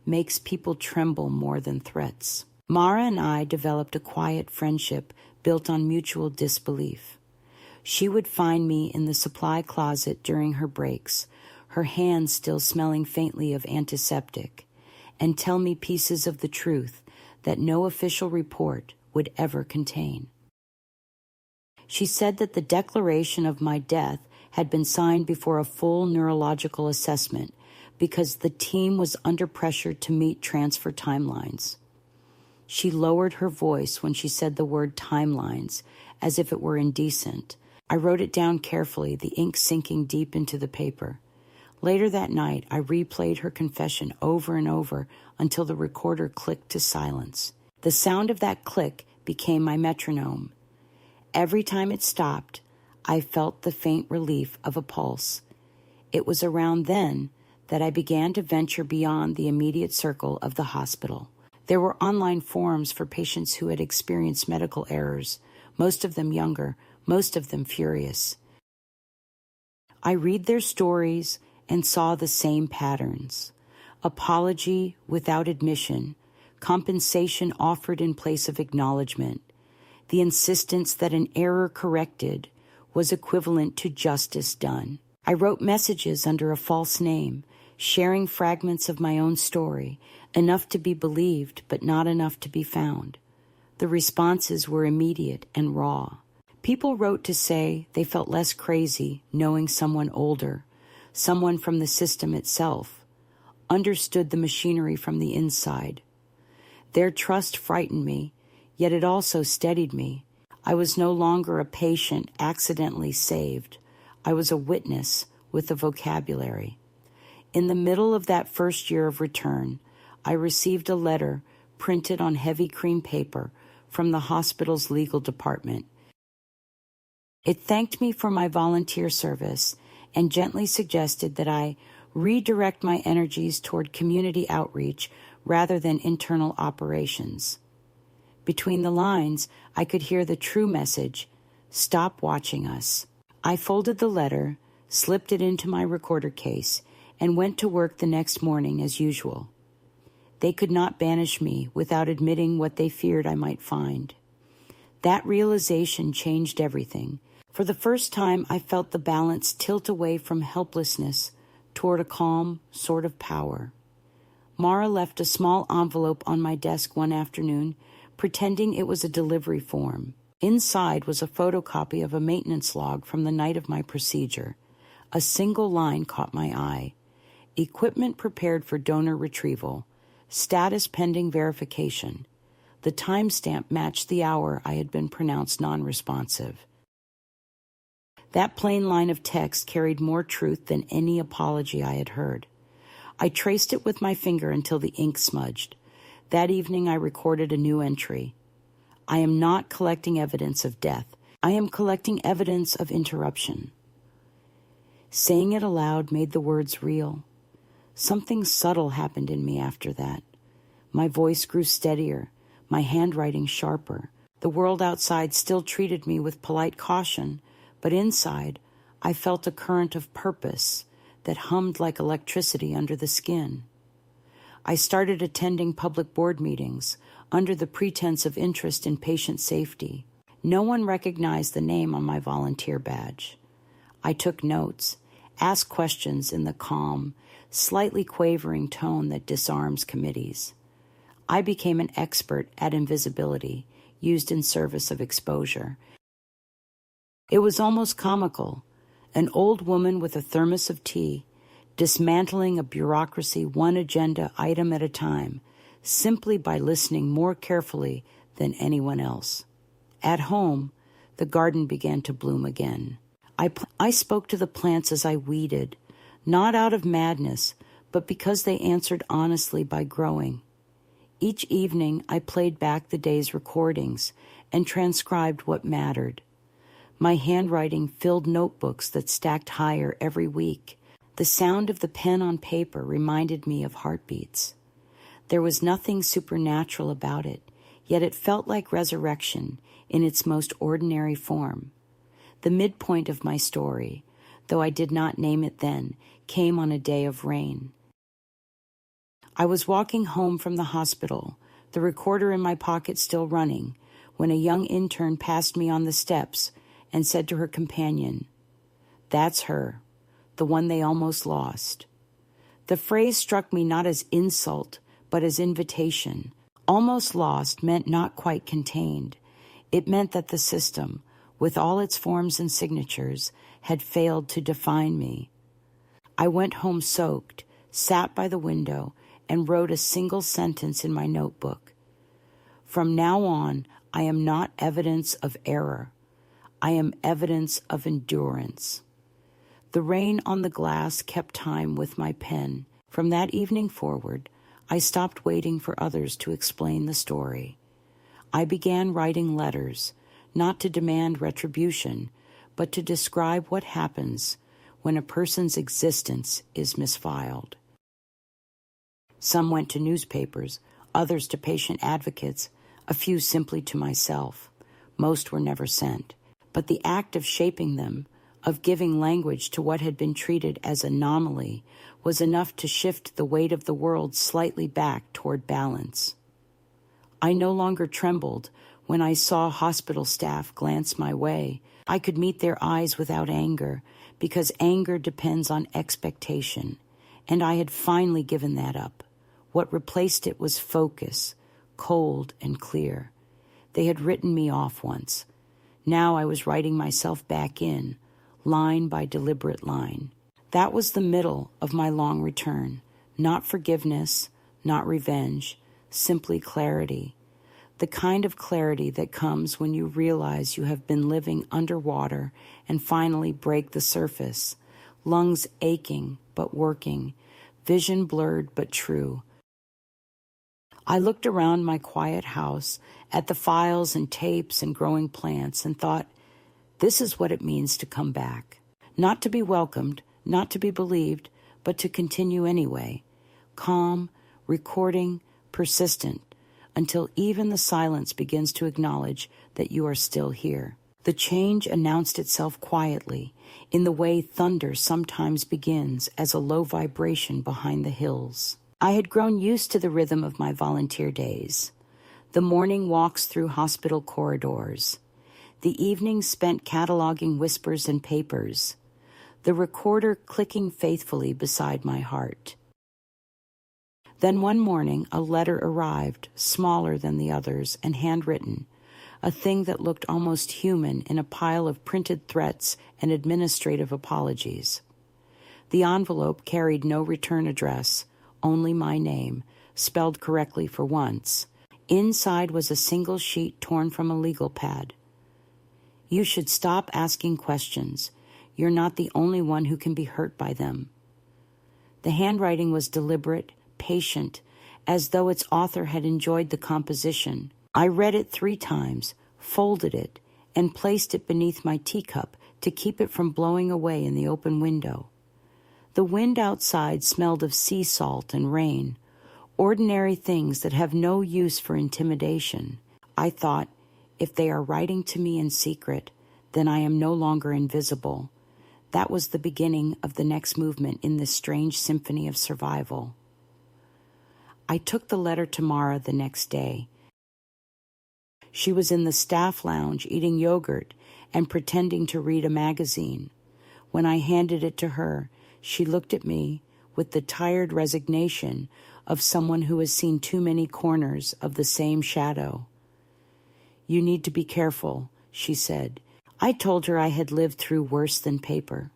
makes people tremble more than threats. Mara and I developed a quiet friendship built on mutual disbelief. She would find me in the supply closet during her breaks, her hands still smelling faintly of antiseptic, and tell me pieces of the truth that no official report would ever contain. She said that the declaration of my death had been signed before a full neurological assessment because the team was under pressure to meet transfer timelines. She lowered her voice when she said the word timelines, as if it were indecent. I wrote it down carefully, the ink sinking deep into the paper. Later that night, I replayed her confession over and over until the recorder clicked to silence. The sound of that click became my metronome. Every time it stopped, I felt the faint relief of a pulse. It was around then that I began to venture beyond the immediate circle of the hospital. There were online forums for patients who had experienced medical errors, most of them younger, most of them furious. I read their stories and saw the same patterns. Apology without admission, compensation offered in place of acknowledgement, the insistence that an error corrected was equivalent to justice done. I wrote messages under a false name, sharing fragments of my own story, enough to be believed but not enough to be found. The responses were immediate and raw. People wrote to say they felt less crazy knowing someone older, someone from the system itself, understood the machinery from the inside. Their trust frightened me, yet it also steadied me. I was no longer a patient accidentally saved. I was a witness with a vocabulary. In the middle of that first year of return, I received a letter printed on heavy cream paper from the hospital's legal department. It thanked me for my volunteer service and gently suggested that I redirect my energies toward community outreach rather than internal operations. Between the lines, I could hear the true message, "Stop watching us." I folded the letter, slipped it into my recorder case, and went to work the next morning as usual. They could not banish me without admitting what they feared I might find. That realization changed everything. For the first time, I felt the balance tilt away from helplessness toward a calm sort of power. Mara left a small envelope on my desk one afternoon, pretending it was a delivery form. Inside was a photocopy of a maintenance log from the night of my procedure. A single line caught my eye. Equipment prepared for donor retrieval. Status pending verification. The timestamp matched the hour I had been pronounced non-responsive. That plain line of text carried more truth than any apology I had heard. I traced it with my finger until the ink smudged. That evening I recorded a new entry. I am not collecting evidence of death. I am collecting evidence of interruption. Saying it aloud made the words real. Something subtle happened in me after that. My voice grew steadier, my handwriting sharper. The world outside still treated me with polite caution, but inside I felt a current of purpose that hummed like electricity under the skin. I started attending public board meetings under the pretense of interest in patient safety. No one recognized the name on my volunteer badge. I took notes, asked questions in the calm, slightly quavering tone that disarms committees. I became an expert at invisibility, used in service of exposure. It was almost comical, an old woman with a thermos of tea, dismantling a bureaucracy one agenda item at a time, simply by listening more carefully than anyone else. At home, the garden began to bloom again. I spoke to the plants as I weeded, not out of madness, but because they answered honestly by growing. Each evening, I played back the day's recordings and transcribed what mattered. My handwriting filled notebooks that stacked higher every week. The sound of the pen on paper reminded me of heartbeats. There was nothing supernatural about it, yet it felt like resurrection in its most ordinary form. The midpoint of my story, though I did not name it then, came on a day of rain. I was walking home from the hospital, the recorder in my pocket still running, when a young intern passed me on the steps and said to her companion, "That's her, the one they almost lost." The phrase struck me not as insult, but as invitation. Almost lost meant not quite contained. It meant that the system, with all its forms and signatures, had failed to define me. I went home soaked, sat by the window, and wrote a single sentence in my notebook. From now on, I am not evidence of error. I am evidence of endurance. The rain on the glass kept time with my pen. From that evening forward, I stopped waiting for others to explain the story. I began writing letters, not to demand retribution, but to describe what happens when a person's existence is misfiled. Some went to newspapers, others to patient advocates, a few simply to myself. Most were never sent. But the act of shaping them, of giving language to what had been treated as anomaly, was enough to shift the weight of the world slightly back toward balance. I no longer trembled when I saw hospital staff glance my way. I could meet their eyes without anger, because anger depends on expectation, and I had finally given that up. What replaced it was focus, cold and clear. They had written me off once. Now I was writing myself back in, line by deliberate line. That was the middle of my long return. Not forgiveness, not revenge, simply clarity. The kind of clarity that comes when you realize you have been living underwater and finally break the surface. Lungs aching but working, vision blurred but true. I looked around my quiet house at the files and tapes and growing plants and thought, this is what it means to come back. Not to be welcomed, not to be believed, but to continue anyway. Calm, recording, persistent, until even the silence begins to acknowledge that you are still here. The change announced itself quietly, in the way thunder sometimes begins as a low vibration behind the hills. I had grown used to the rhythm of my volunteer days. The morning walks through hospital corridors. The evening spent cataloging whispers and papers. The recorder clicking faithfully beside my heart. Then one morning, a letter arrived, smaller than the others and handwritten, a thing that looked almost human in a pile of printed threats and administrative apologies. The envelope carried no return address, only my name, spelled correctly for once. Inside was a single sheet torn from a legal pad. You should stop asking questions. You're not the only one who can be hurt by them. The handwriting was deliberate, patient, as though its author had enjoyed the composition. I read it 3 times, folded it, and placed it beneath my teacup to keep it from blowing away in the open window. The wind outside smelled of sea salt and rain, ordinary things that have no use for intimidation. I thought, if they are writing to me in secret, then I am no longer invisible. That was the beginning of the next movement in this strange symphony of survival. I took the letter to Mara the next day. She was in the staff lounge eating yogurt and pretending to read a magazine. When I handed it to her, she looked at me with the tired resignation of someone who has seen too many corners of the same shadow. "You need to be careful," she said. I told her I had lived through worse than paper.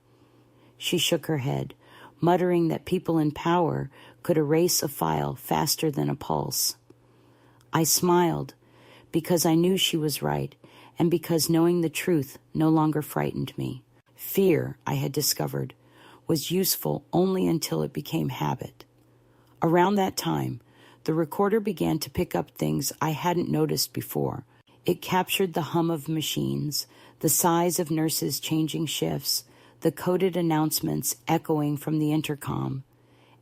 She shook her head, muttering that people in power could erase a file faster than a pulse. I smiled, because I knew she was right, and because knowing the truth no longer frightened me. Fear, I had discovered, was useful only until it became habit. Around that time, the recorder began to pick up things I hadn't noticed before. It captured the hum of machines, the sighs of nurses changing shifts, the coded announcements echoing from the intercom,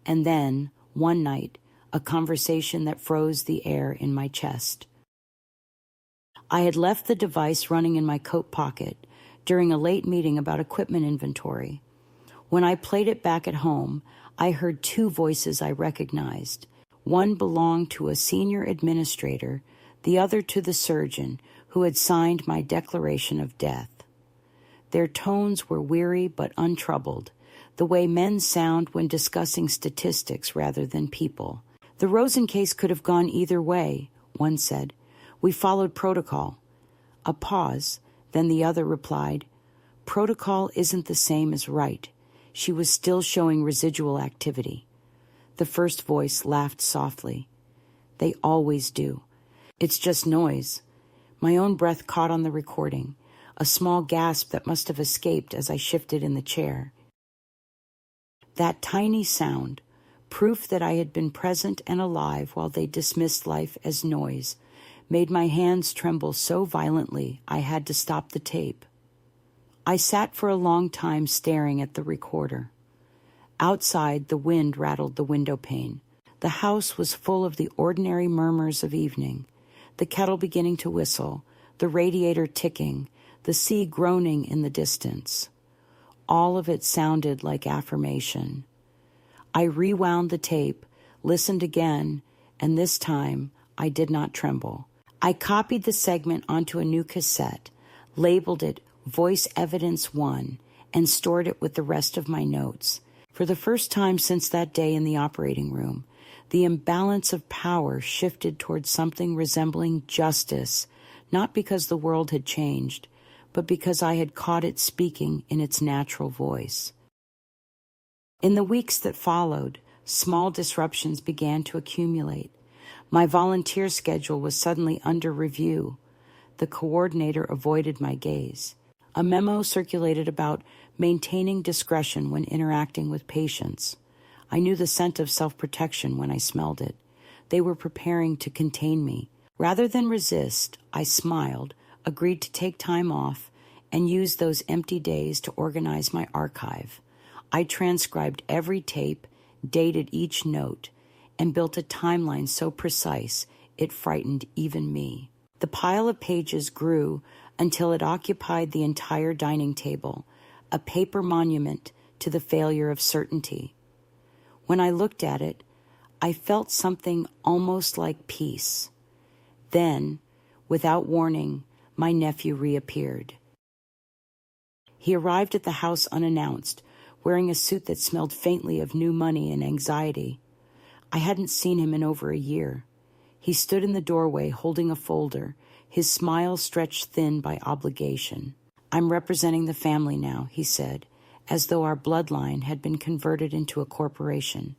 and then, one night, a conversation that froze the air in my chest. I had left the device running in my coat pocket during a late meeting about equipment inventory. When I played it back at home, I heard 2 voices I recognized. One belonged to a senior administrator, the other to the surgeon who had signed my declaration of death. Their tones were weary but untroubled, the way men sound when discussing statistics rather than people. "The Rosen case could have gone either way," one said. "We followed protocol." A pause, then the other replied, "Protocol isn't the same as right." She was still showing residual activity. The first voice laughed softly. "They always do. It's just noise." My own breath caught on the recording, a small gasp that must have escaped as I shifted in the chair. That tiny sound, proof that I had been present and alive while they dismissed life as noise, made my hands tremble so violently I had to stop the tape. I sat for a long time staring at the recorder. Outside, the wind rattled the window pane. The house was full of the ordinary murmurs of evening, the kettle beginning to whistle, the radiator ticking, the sea groaning in the distance. All of it sounded like affirmation. I rewound the tape, listened again, and this time I did not tremble. I copied the segment onto a new cassette, labeled it Voice Evidence 1, and stored it with the rest of my notes. For the first time since that day in the operating room, the imbalance of power shifted towards something resembling justice, not because the world had changed, but because I had caught it speaking in its natural voice. In the weeks that followed, small disruptions began to accumulate. My volunteer schedule was suddenly under review. The coordinator avoided my gaze. A memo circulated about maintaining discretion when interacting with patients. I knew the scent of self-protection when I smelled it. They were preparing to contain me. Rather than resist, I smiled, agreed to take time off, and used those empty days to organize my archive. I transcribed every tape, dated each note, and built a timeline so precise it frightened even me. The pile of pages grew until it occupied the entire dining table, a paper monument to the failure of certainty. When I looked at it, I felt something almost like peace. Then, without warning, my nephew reappeared. He arrived at the house unannounced, wearing a suit that smelled faintly of new money and anxiety. I hadn't seen him in over a year. He stood in the doorway holding a folder, his smile stretched thin by obligation. "I'm representing the family now," he said, as though our bloodline had been converted into a corporation.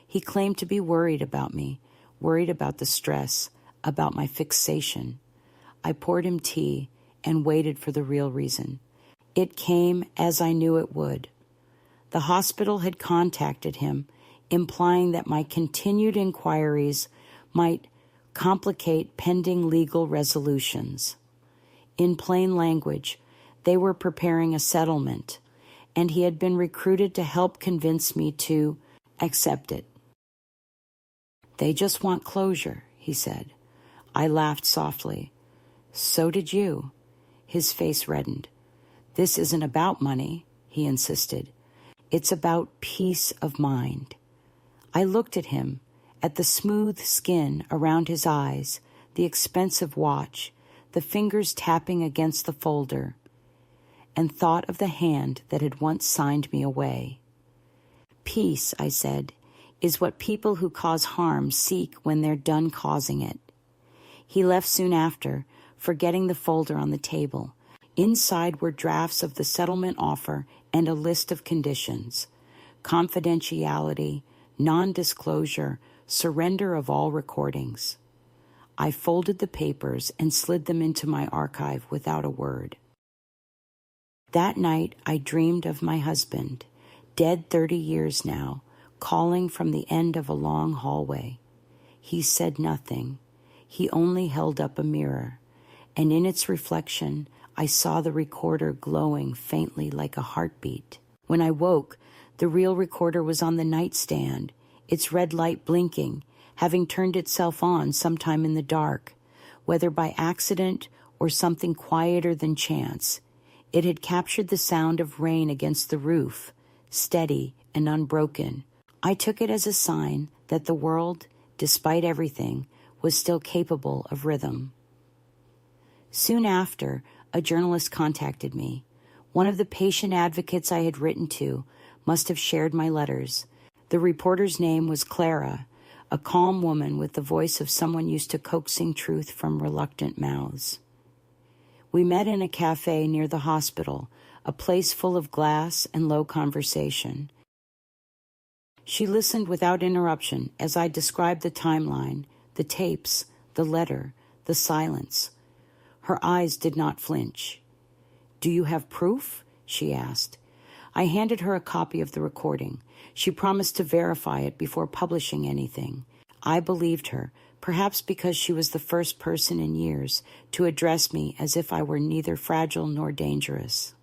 He claimed to be worried about me, worried about the stress, about my fixation. I poured him tea and waited for the real reason. It came as I knew it would. The hospital had contacted him, implying that my continued inquiries might complicate pending legal resolutions. In plain language, they were preparing a settlement, and he had been recruited to help convince me to accept it. "They just want closure," he said. I laughed softly. "So did you." His face reddened. "This isn't about money," he insisted. "It's about peace of mind." I looked at him, at the smooth skin around his eyes, the expensive watch, the fingers tapping against the folder, and thought of the hand that had once signed me away. "Peace," I said, "is what people who cause harm seek when they're done causing it." He left soon after, forgetting the folder on the table. Inside were drafts of the settlement offer and a list of conditions: confidentiality, non-disclosure, surrender of all recordings. I folded the papers and slid them into my archive without a word. That night I dreamed of my husband, dead 30 years now, calling from the end of a long hallway. He said nothing. He only held up a mirror, and in its reflection I saw the recorder glowing faintly like a heartbeat. When I woke, the real recorder was on the nightstand, its red light blinking, having turned itself on sometime in the dark, whether by accident or something quieter than chance. It had captured the sound of rain against the roof, steady and unbroken. I took it as a sign that the world, despite everything, was still capable of rhythm. Soon after, a journalist contacted me. One of the patient advocates I had written to must have shared my letters. The reporter's name was Clara, a calm woman with the voice of someone used to coaxing truth from reluctant mouths. We met in a cafe near the hospital, a place full of glass and low conversation. She listened without interruption as I described the timeline, the tapes, the letter, the silence. Her eyes did not flinch. "Do you have proof?" she asked. I handed her a copy of the recording. She promised to verify it before publishing anything. I believed her, perhaps because she was the first person in years to address me as if I were neither fragile nor dangerous.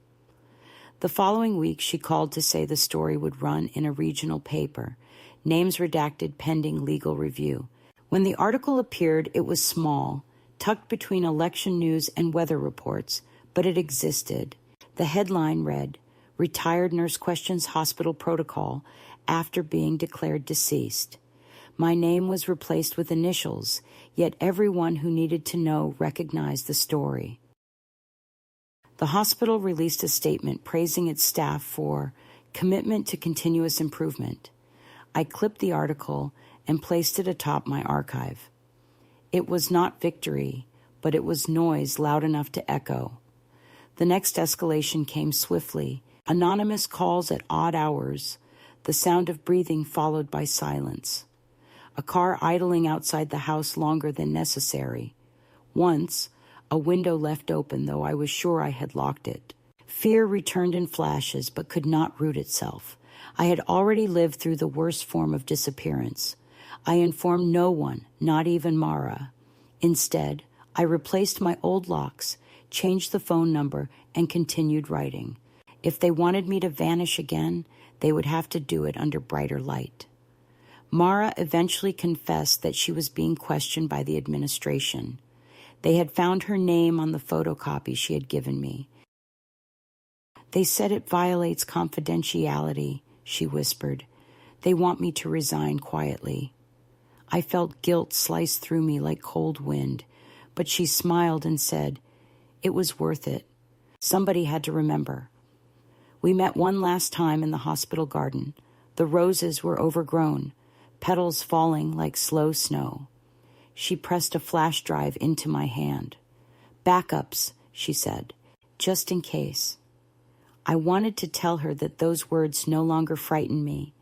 The following week, she called to say the story would run in a regional paper, names redacted pending legal review. When the article appeared, it was small, tucked between election news and weather reports, but it existed. The headline read, "Retired Nurse Questions Hospital Protocol After Being Declared Deceased." My name was replaced with initials, yet everyone who needed to know recognized the story. The hospital released a statement praising its staff for commitment to continuous improvement. I clipped the article and placed it atop my archive. It was not victory, but it was noise loud enough to echo. The next escalation came swiftly. Anonymous calls at odd hours, the sound of breathing followed by silence. A car idling outside the house longer than necessary. Once, a window left open, though I was sure I had locked it. Fear returned in flashes, but could not root itself. I had already lived through the worst form of disappearance. I informed no one, not even Mara. Instead, I replaced my old locks, changed the phone number, and continued writing. If they wanted me to vanish again, they would have to do it under brighter light. Mara eventually confessed that she was being questioned by the administration. They had found her name on the photocopy she had given me. "They said it violates confidentiality," she whispered. "They want me to resign quietly." I felt guilt slice through me like cold wind, but she smiled and said, "It was worth it. Somebody had to remember." We met one last time in the hospital garden. The roses were overgrown, petals falling like slow snow. She pressed a flash drive into my hand. "Backups," she said, "just in case." I wanted to tell her that those words no longer frightened me,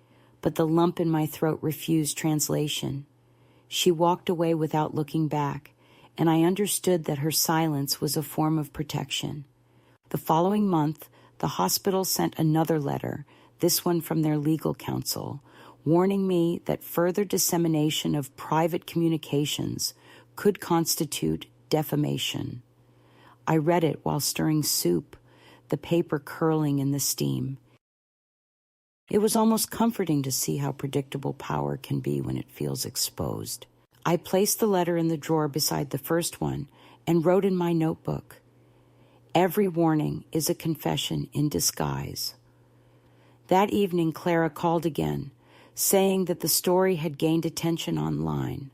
but the lump in my throat refused translation. She walked away without looking back, and I understood that her silence was a form of protection. The following month, the hospital sent another letter, this one from their legal counsel, warning me that further dissemination of private communications could constitute defamation. I read it while stirring soup, the paper curling in the steam. It was almost comforting to see how predictable power can be when it feels exposed. I placed the letter in the drawer beside the first one and wrote in my notebook, "Every warning is a confession in disguise." That evening, Clara called again, saying that the story had gained attention online.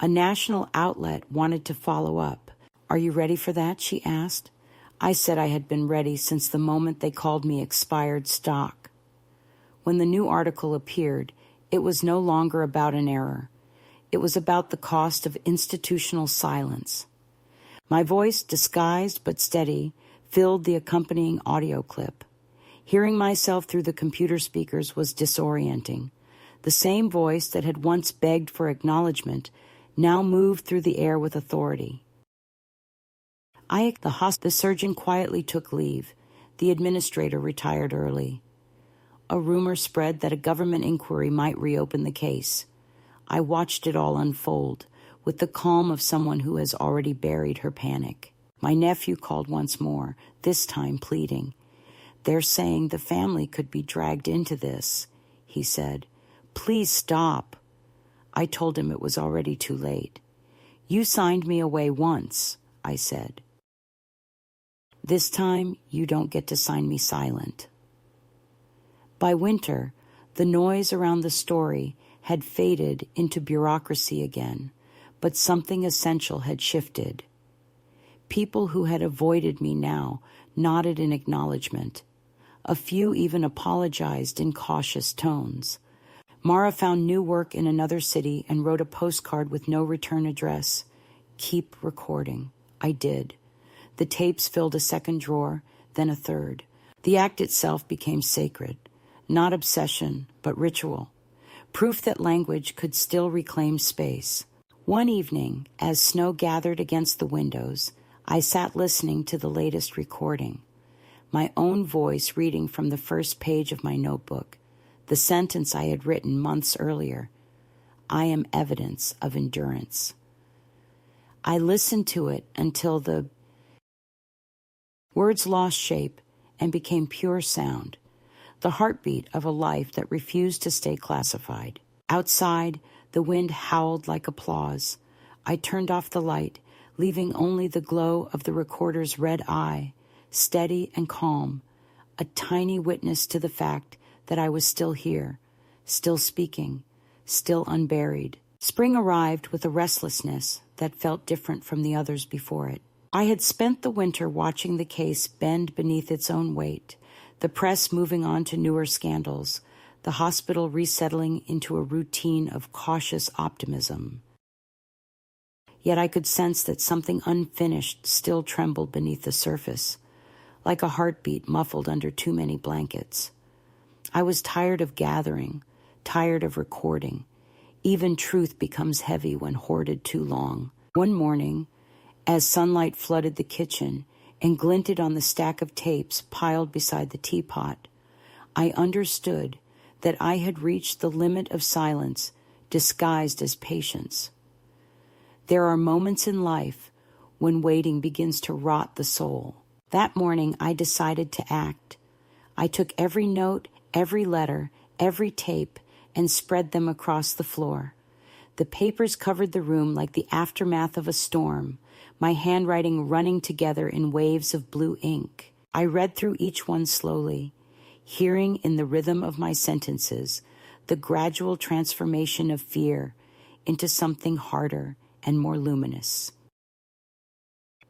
A national outlet wanted to follow up. "Are you ready for that?" she asked. I said I had been ready since the moment they called me expired stock. When the new article appeared, it was no longer about an error. It was about the cost of institutional silence. My voice, disguised but steady, filled the accompanying audio clip. Hearing myself through the computer speakers was disorienting. The same voice that had once begged for acknowledgement now moved through the air with authority. The surgeon quietly took leave. The administrator retired early. A rumor spread that a government inquiry might reopen the case. I watched it all unfold, with the calm of someone who has already buried her panic. My nephew called once more, this time pleading. "They're saying the family could be dragged into this," he said. "Please stop." I told him it was already too late. "You signed me away once," I said. "This time, you don't get to sign me silent." By winter, the noise around the story had faded into bureaucracy again, but something essential had shifted. People who had avoided me now nodded in acknowledgement. A few even apologized in cautious tones. Mara found new work in another city and wrote a postcard with no return address. "Keep recording." I did. The tapes filled a second drawer, then a third. The act itself became sacred, not obsession, but ritual. Proof that language could still reclaim space. One evening, as snow gathered against the windows, I sat listening to the latest recording. My own voice reading from the first page of my notebook, the sentence I had written months earlier. "I am evidence of endurance." I listened to it until the words lost shape and became pure sound, the heartbeat of a life that refused to stay classified. Outside, the wind howled like applause. I turned off the light, leaving only the glow of the recorder's red eye, steady and calm, a tiny witness to the fact that I was still here, still speaking, still unburied. Spring arrived with a restlessness that felt different from the others before it. I had spent the winter watching the case bend beneath its own weight, the press moving on to newer scandals, the hospital resettling into a routine of cautious optimism. Yet I could sense that something unfinished still trembled beneath the surface, like a heartbeat muffled under too many blankets. I was tired of gathering, tired of recording. Even truth becomes heavy when hoarded too long. One morning, as sunlight flooded the kitchen and glinted on the stack of tapes piled beside the teapot, I understood that I had reached the limit of silence disguised as patience. There are moments in life when waiting begins to rot the soul. That morning, I decided to act. I took every note, every letter, every tape, and spread them across the floor. The papers covered the room like the aftermath of a storm, my handwriting running together in waves of blue ink. I read through each one slowly, hearing in the rhythm of my sentences the gradual transformation of fear into something harder and more luminous.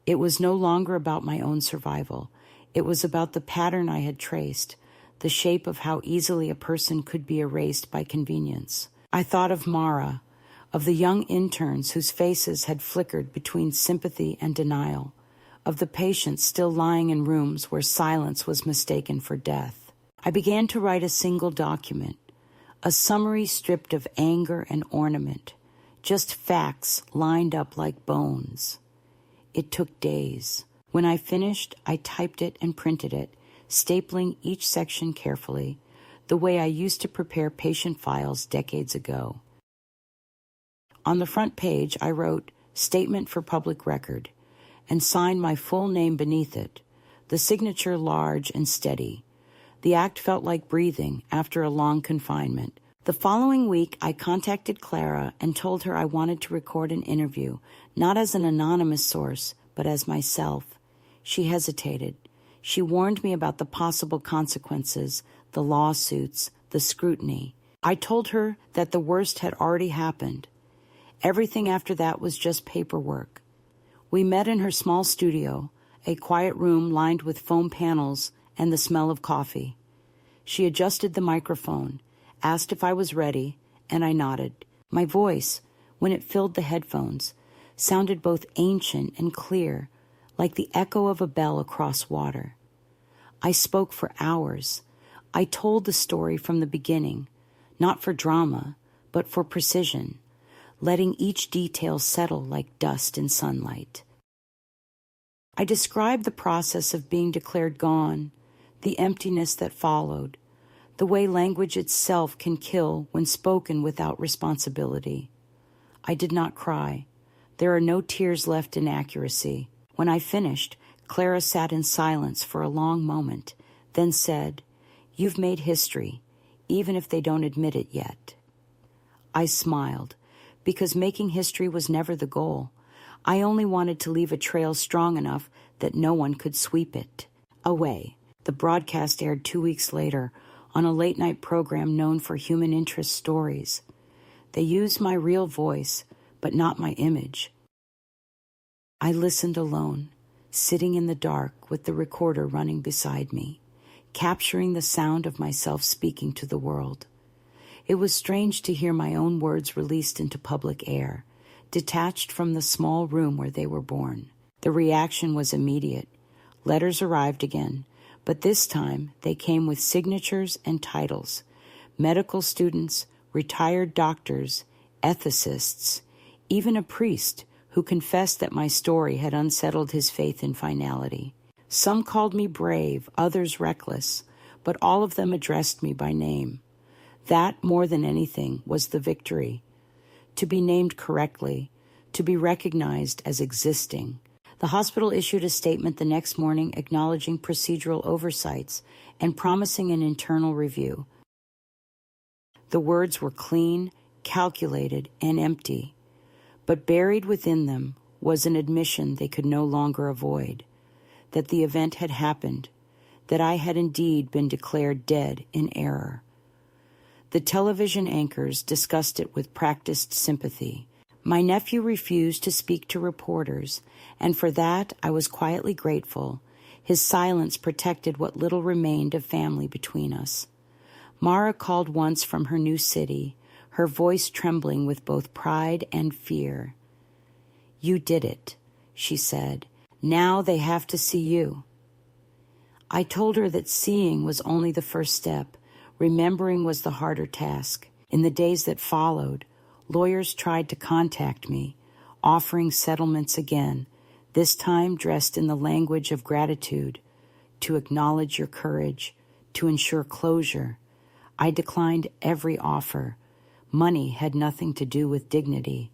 It was no longer about my own survival. It was about the pattern I had traced, the shape of how easily a person could be erased by convenience. I thought of Mara, of the young interns whose faces had flickered between sympathy and denial, of the patients still lying in rooms where silence was mistaken for death. I began to write a single document, a summary stripped of anger and ornament, just facts lined up like bones. It took days. When I finished, I typed it and printed it, stapling each section carefully, the way I used to prepare patient files decades ago. On the front page, I wrote, "Statement for Public Record," and signed my full name beneath it, the signature large and steady. The act felt like breathing after a long confinement. The following week, I contacted Clara and told her I wanted to record an interview, not as an anonymous source, but as myself. She hesitated. She warned me about the possible consequences, the lawsuits, the scrutiny. I told her that the worst had already happened. Everything after that was just paperwork. We met in her small studio, a quiet room lined with foam panels and the smell of coffee. She adjusted the microphone, asked if I was ready, and I nodded. My voice, when it filled the headphones, sounded both ancient and clear, like the echo of a bell across water. I spoke for hours. I told the story from the beginning, not for drama, but for precision, letting each detail settle like dust in sunlight. I described the process of being declared gone, the emptiness that followed, the way language itself can kill when spoken without responsibility. I did not cry. There are no tears left in accuracy. When I finished, Clara sat in silence for a long moment, then said, "You've made history, even if they don't admit it yet." I smiled, because making history was never the goal. I only wanted to leave a trail strong enough that no one could sweep it away. The broadcast aired 2 weeks later on a late-night program known for human interest stories. They used my real voice, but not my image. I listened alone, sitting in the dark with the recorder running beside me, capturing the sound of myself speaking to the world. It was strange to hear my own words released into public air, detached from the small room where they were born. The reaction was immediate. Letters arrived again, but this time they came with signatures and titles. Medical students, retired doctors, ethicists, even a priest who confessed that my story had unsettled his faith in finality. Some called me brave, others reckless, but all of them addressed me by name. That, more than anything, was the victory. To be named correctly, to be recognized as existing. The hospital issued a statement the next morning acknowledging procedural oversights and promising an internal review. The words were clean, calculated, and empty, but buried within them was an admission they could no longer avoid, that the event had happened, that I had indeed been declared dead in error. The television anchors discussed it with practiced sympathy. My nephew refused to speak to reporters, and for that I was quietly grateful. His silence protected what little remained of family between us. Mara called once from her new city, her voice trembling with both pride and fear. "You did it," she said. "Now they have to see you." I told her that seeing was only the first step. Remembering was the harder task. In the days that followed, lawyers tried to contact me, offering settlements again, this time dressed in the language of gratitude, to acknowledge your courage, to ensure closure. I declined every offer. Money had nothing to do with dignity.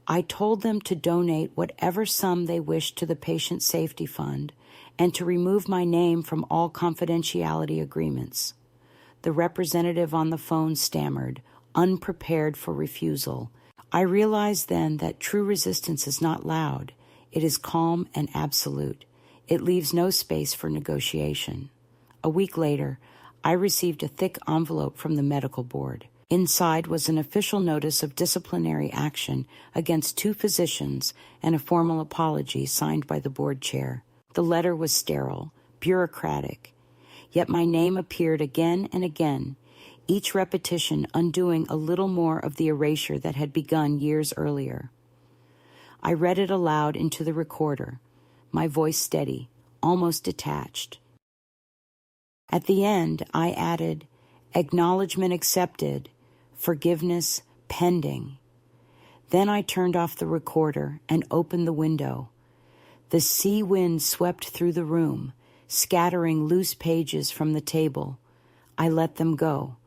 I told them to donate whatever sum they wished to the Patient Safety Fund and to remove my name from all confidentiality agreements. The representative on the phone stammered, unprepared for refusal. I realized then that true resistance is not loud. It is calm and absolute. It leaves no space for negotiation. A week later, I received a thick envelope from the medical board. Inside was an official notice of disciplinary action against 2 physicians and a formal apology signed by the board chair. The letter was sterile, bureaucratic, yet my name appeared again and again, each repetition undoing a little more of the erasure that had begun years earlier. I read it aloud into the recorder, my voice steady, almost detached. At the end, I added, "Acknowledgement accepted, forgiveness pending." Then I turned off the recorder and opened the window. The sea wind swept through the room, scattering loose pages from the table. I let them go.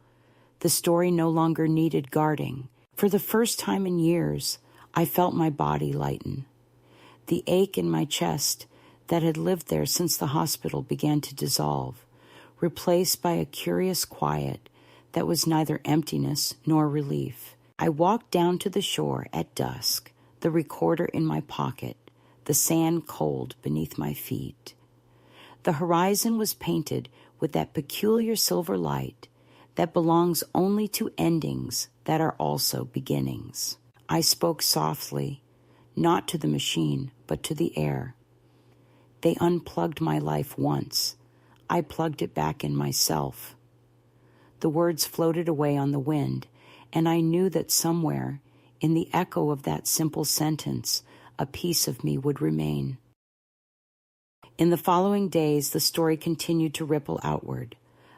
The story no longer needed guarding. For the first time in years, I felt my body lighten. The ache in my chest that had lived there since the hospital began to dissolve, replaced by a curious quiet that was neither emptiness nor relief. I walked down to the shore at dusk, the recorder in my pocket, the sand cold beneath my feet. The horizon was painted with that peculiar silver light that belongs only to endings that are also beginnings. I spoke softly, not to the machine, but to the air. They unplugged my life once. I plugged it back in myself. The words floated away on the wind, and I knew that somewhere, in the echo of that simple sentence, a piece of me would remain. In the following days, the story continued to ripple outward.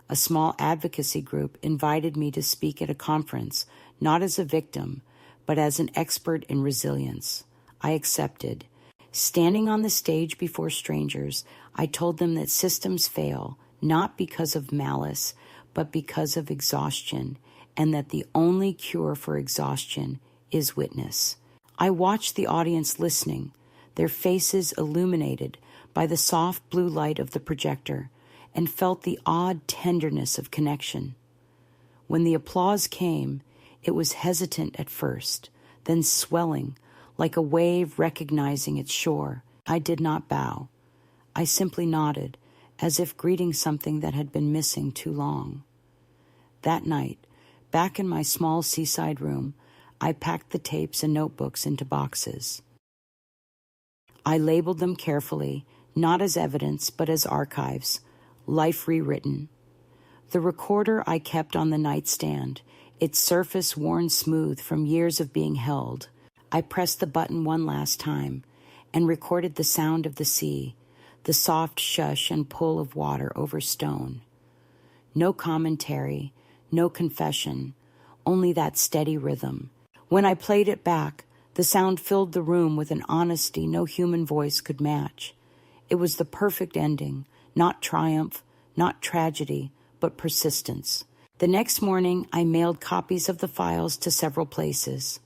A small advocacy group invited me to speak at a conference, not as a victim, but as an expert in resilience. I accepted. Standing on the stage before strangers, I told them that systems fail, not because of malice, but because of exhaustion, and that the only cure for exhaustion is witness. I watched the audience listening, their faces illuminated by the soft blue light of the projector, and felt the odd tenderness of connection. When the applause came, it was hesitant at first, then swelling, like a wave recognizing its shore. I did not bow. I simply nodded, as if greeting something that had been missing too long. That night, back in my small seaside room, I packed the tapes and notebooks into boxes. I labeled them carefully, not as evidence, but as archives, life rewritten. The recorder I kept on the nightstand, its surface worn smooth from years of being held. I pressed the button one last time and recorded the sound of the sea, the soft shush and pull of water over stone. No commentary, no confession, only that steady rhythm. When I played it back, the sound filled the room with an honesty no human voice could match. It was the perfect ending, not triumph, not tragedy, but persistence. The next morning, I mailed copies of the files to several places: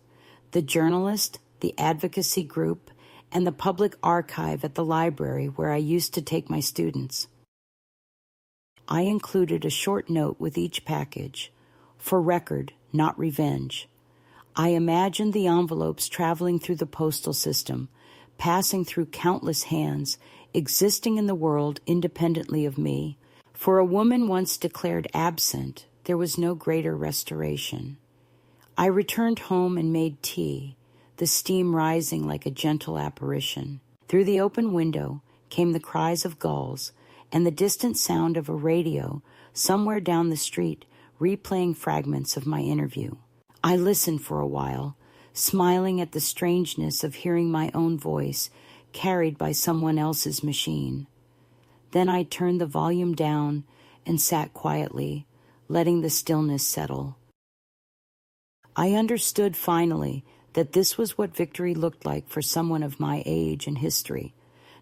the journalist, the advocacy group, and the public archive at the library where I used to take my students. I included a short note with each package, for record, not revenge. I imagined the envelopes traveling through the postal system, passing through countless hands, existing in the world independently of me. For a woman once declared absent, there was no greater restoration. I returned home and made tea, the steam rising like a gentle apparition. Through the open window came the cries of gulls and the distant sound of a radio somewhere down the street replaying fragments of my interview. I listened for a while, smiling at the strangeness of hearing my own voice carried by someone else's machine. Then I turned the volume down and sat quietly, letting the stillness settle. I understood finally that this was what victory looked like for someone of my age and history.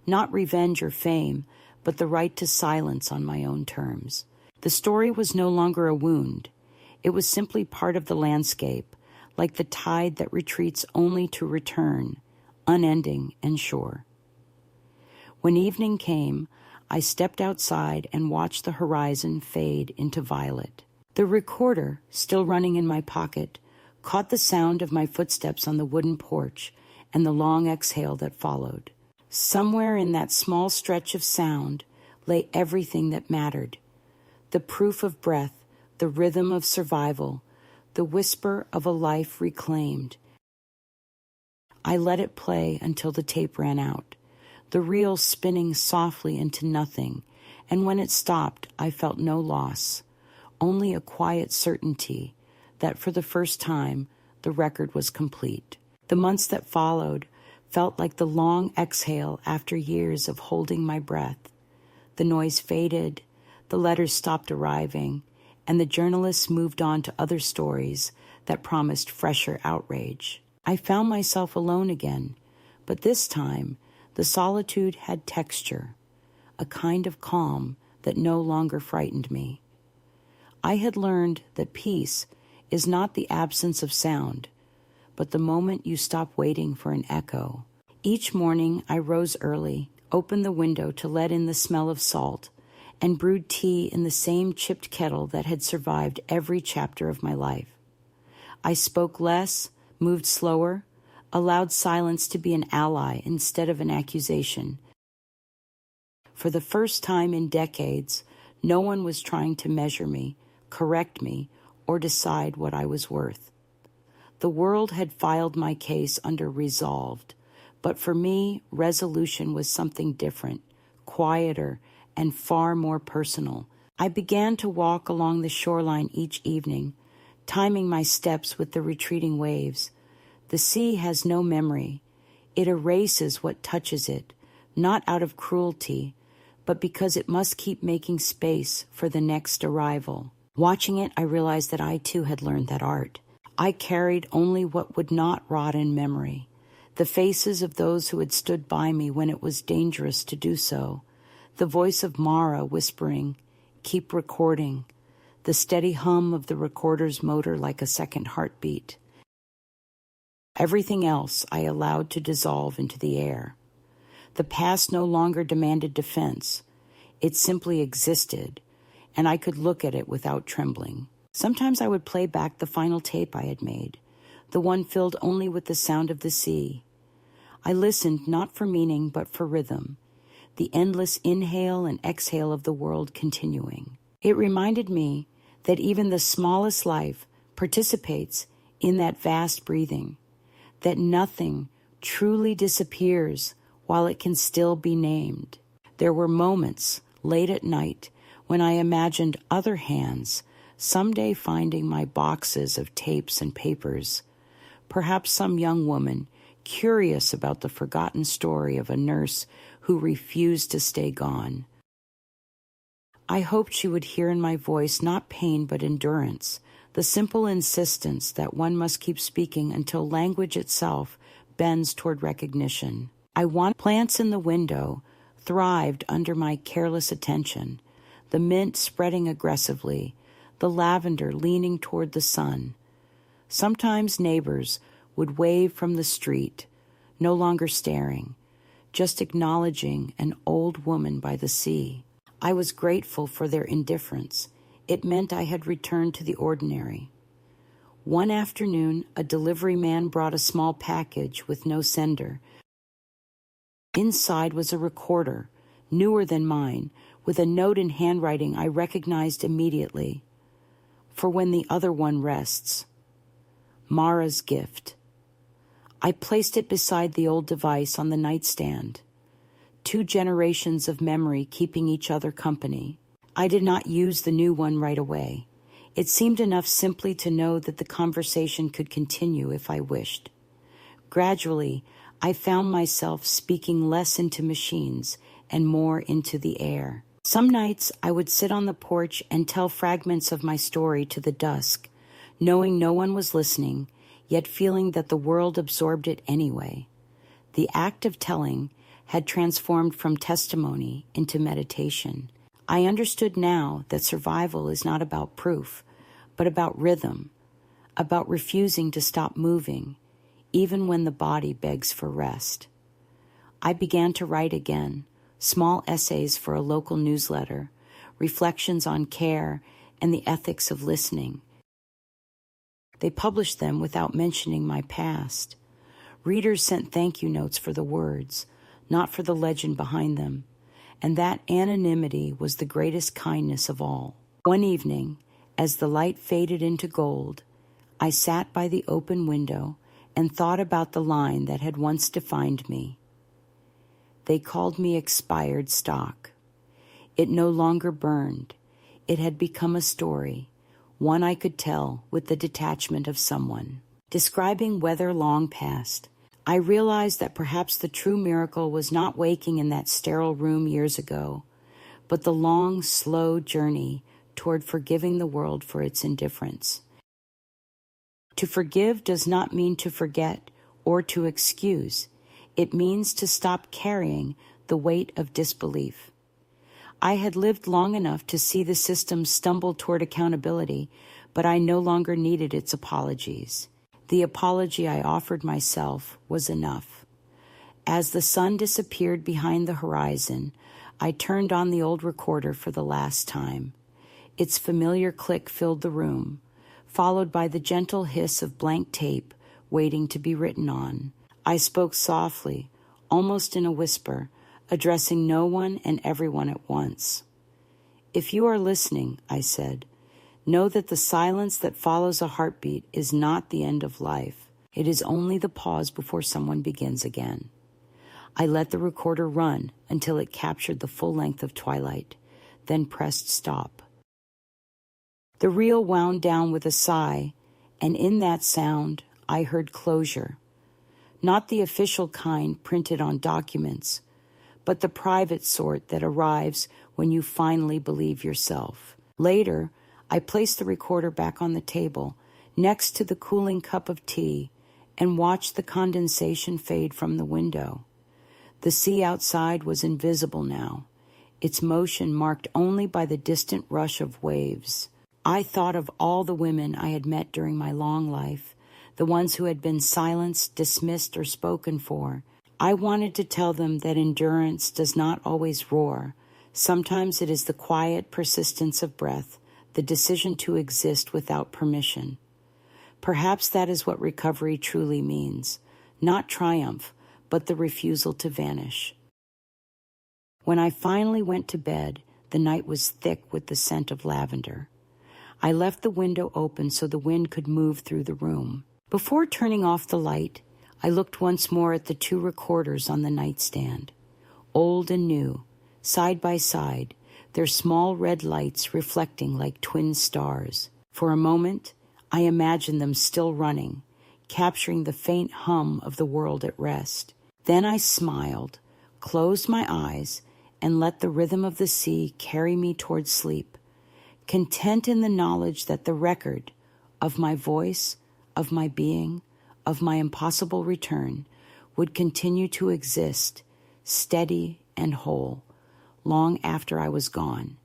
Not revenge or fame, but the right to silence on my own terms. The story was no longer a wound. It was simply part of the landscape, like the tide that retreats only to return, unending and sure. When evening came, I stepped outside and watched the horizon fade into violet. The recorder, still running in my pocket, caught the sound of my footsteps on the wooden porch and the long exhale that followed. Somewhere in that small stretch of sound lay everything that mattered: the proof of breath, the rhythm of survival, the whisper of a life reclaimed. I let it play until the tape ran out, the reel spinning softly into nothing, and when it stopped, I felt no loss, only a quiet certainty that for the first time the record was complete. The months that followed felt like the long exhale after years of holding my breath. The noise faded, the letters stopped arriving, and the journalists moved on to other stories that promised fresher outrage. I found myself alone again, but this time the solitude had texture, a kind of calm that no longer frightened me. I had learned that peace is not the absence of sound, but the moment you stop waiting for an echo. Each morning I rose early, opened the window to let in the smell of salt, and brewed tea in the same chipped kettle that had survived every chapter of my life. I spoke less, moved slower, allowed silence to be an ally instead of an accusation. For the first time in decades, no one was trying to measure me, correct me, or decide what I was worth. The world had filed my case under resolved, but for me, resolution was something different, quieter, and far more personal. I began to walk along the shoreline each evening, timing my steps with the retreating waves. The sea has no memory. It erases what touches it, not out of cruelty, but because it must keep making space for the next arrival. Watching it, I realized that I too had learned that art. I carried only what would not rot in memory, the faces of those who had stood by me when it was dangerous to do so, the voice of Mara whispering, "Keep recording," the steady hum of the recorder's motor like a second heartbeat. Everything else I allowed to dissolve into the air. The past no longer demanded defense. It simply existed, and I could look at it without trembling. Sometimes I would play back the final tape I had made, the one filled only with the sound of the sea. I listened not for meaning but for rhythm, the endless inhale and exhale of the world continuing. It reminded me that even the smallest life participates in that vast breathing, that nothing truly disappears while it can still be named. There were moments late at night when I imagined other hands someday finding my boxes of tapes and papers, perhaps some young woman curious about the forgotten story of a nurse who refused to stay gone. I hoped she would hear in my voice not pain but endurance, the simple insistence that one must keep speaking until language itself bends toward recognition. I want plants in the window thrived under my careless attention, the mint spreading aggressively, the lavender leaning toward the sun. Sometimes neighbors would wave from the street, no longer staring, just acknowledging an old woman by the sea. I was grateful for their indifference. It meant I had returned to the ordinary. One afternoon, a delivery man brought a small package with no sender. Inside was a recorder, newer than mine, with a note in handwriting I recognized immediately. For when the other one rests. Mara's gift. I placed it beside the old device on the nightstand. 2 generations of memory keeping each other company. I did not use the new one right away. It seemed enough simply to know that the conversation could continue if I wished. Gradually, I found myself speaking less into machines and more into the air. Some nights I would sit on the porch and tell fragments of my story to the dusk, knowing no one was listening, yet feeling that the world absorbed it anyway. The act of telling had transformed from testimony into meditation. I understood now that survival is not about proof, but about rhythm, about refusing to stop moving, even when the body begs for rest. I began to write again, small essays for a local newsletter, reflections on care and the ethics of listening. They published them without mentioning my past. Readers sent thank you notes for the words, not for the legend behind them, and that anonymity was the greatest kindness of all. One evening, as the light faded into gold, I sat by the open window and thought about the line that had once defined me. They called me expired stock. It no longer burned. It had become a story, one I could tell with the detachment of someone. Describing weather long past, I realized that perhaps the true miracle was not waking in that sterile room years ago, but the long, slow journey toward forgiving the world for its indifference. To forgive does not mean to forget or to excuse. It means to stop carrying the weight of disbelief. I had lived long enough to see the system stumble toward accountability, but I no longer needed its apologies. The apology I offered myself was enough. As the sun disappeared behind the horizon, I turned on the old recorder for the last time. Its familiar click filled the room, followed by the gentle hiss of blank tape waiting to be written on. I spoke softly, almost in a whisper, addressing no one and everyone at once. "If you are listening," I said, "know that the silence that follows a heartbeat is not the end of life. It is only the pause before someone begins again." I let the recorder run until it captured the full length of twilight, then pressed stop. The reel wound down with a sigh, and in that sound I heard closure. Not the official kind printed on documents, but the private sort that arrives when you finally believe yourself. Later, I placed the recorder back on the table, next to the cooling cup of tea, and watched the condensation fade from the window. The sea outside was invisible now, its motion marked only by the distant rush of waves. I thought of all the women I had met during my long life, the ones who had been silenced, dismissed, or spoken for. I wanted to tell them that endurance does not always roar. Sometimes it is the quiet persistence of breath, the decision to exist without permission. Perhaps that is what recovery truly means, not triumph, but the refusal to vanish. When I finally went to bed, the night was thick with the scent of lavender. I left the window open so the wind could move through the room. Before turning off the light, I looked once more at the two recorders on the nightstand. Old and new, side by side, their small red lights reflecting like twin stars. For a moment, I imagined them still running, capturing the faint hum of the world at rest. Then I smiled, closed my eyes, and let the rhythm of the sea carry me toward sleep, content in the knowledge that the record of my voice, of my being, of my impossible return would continue to exist, steady and whole, long after I was gone.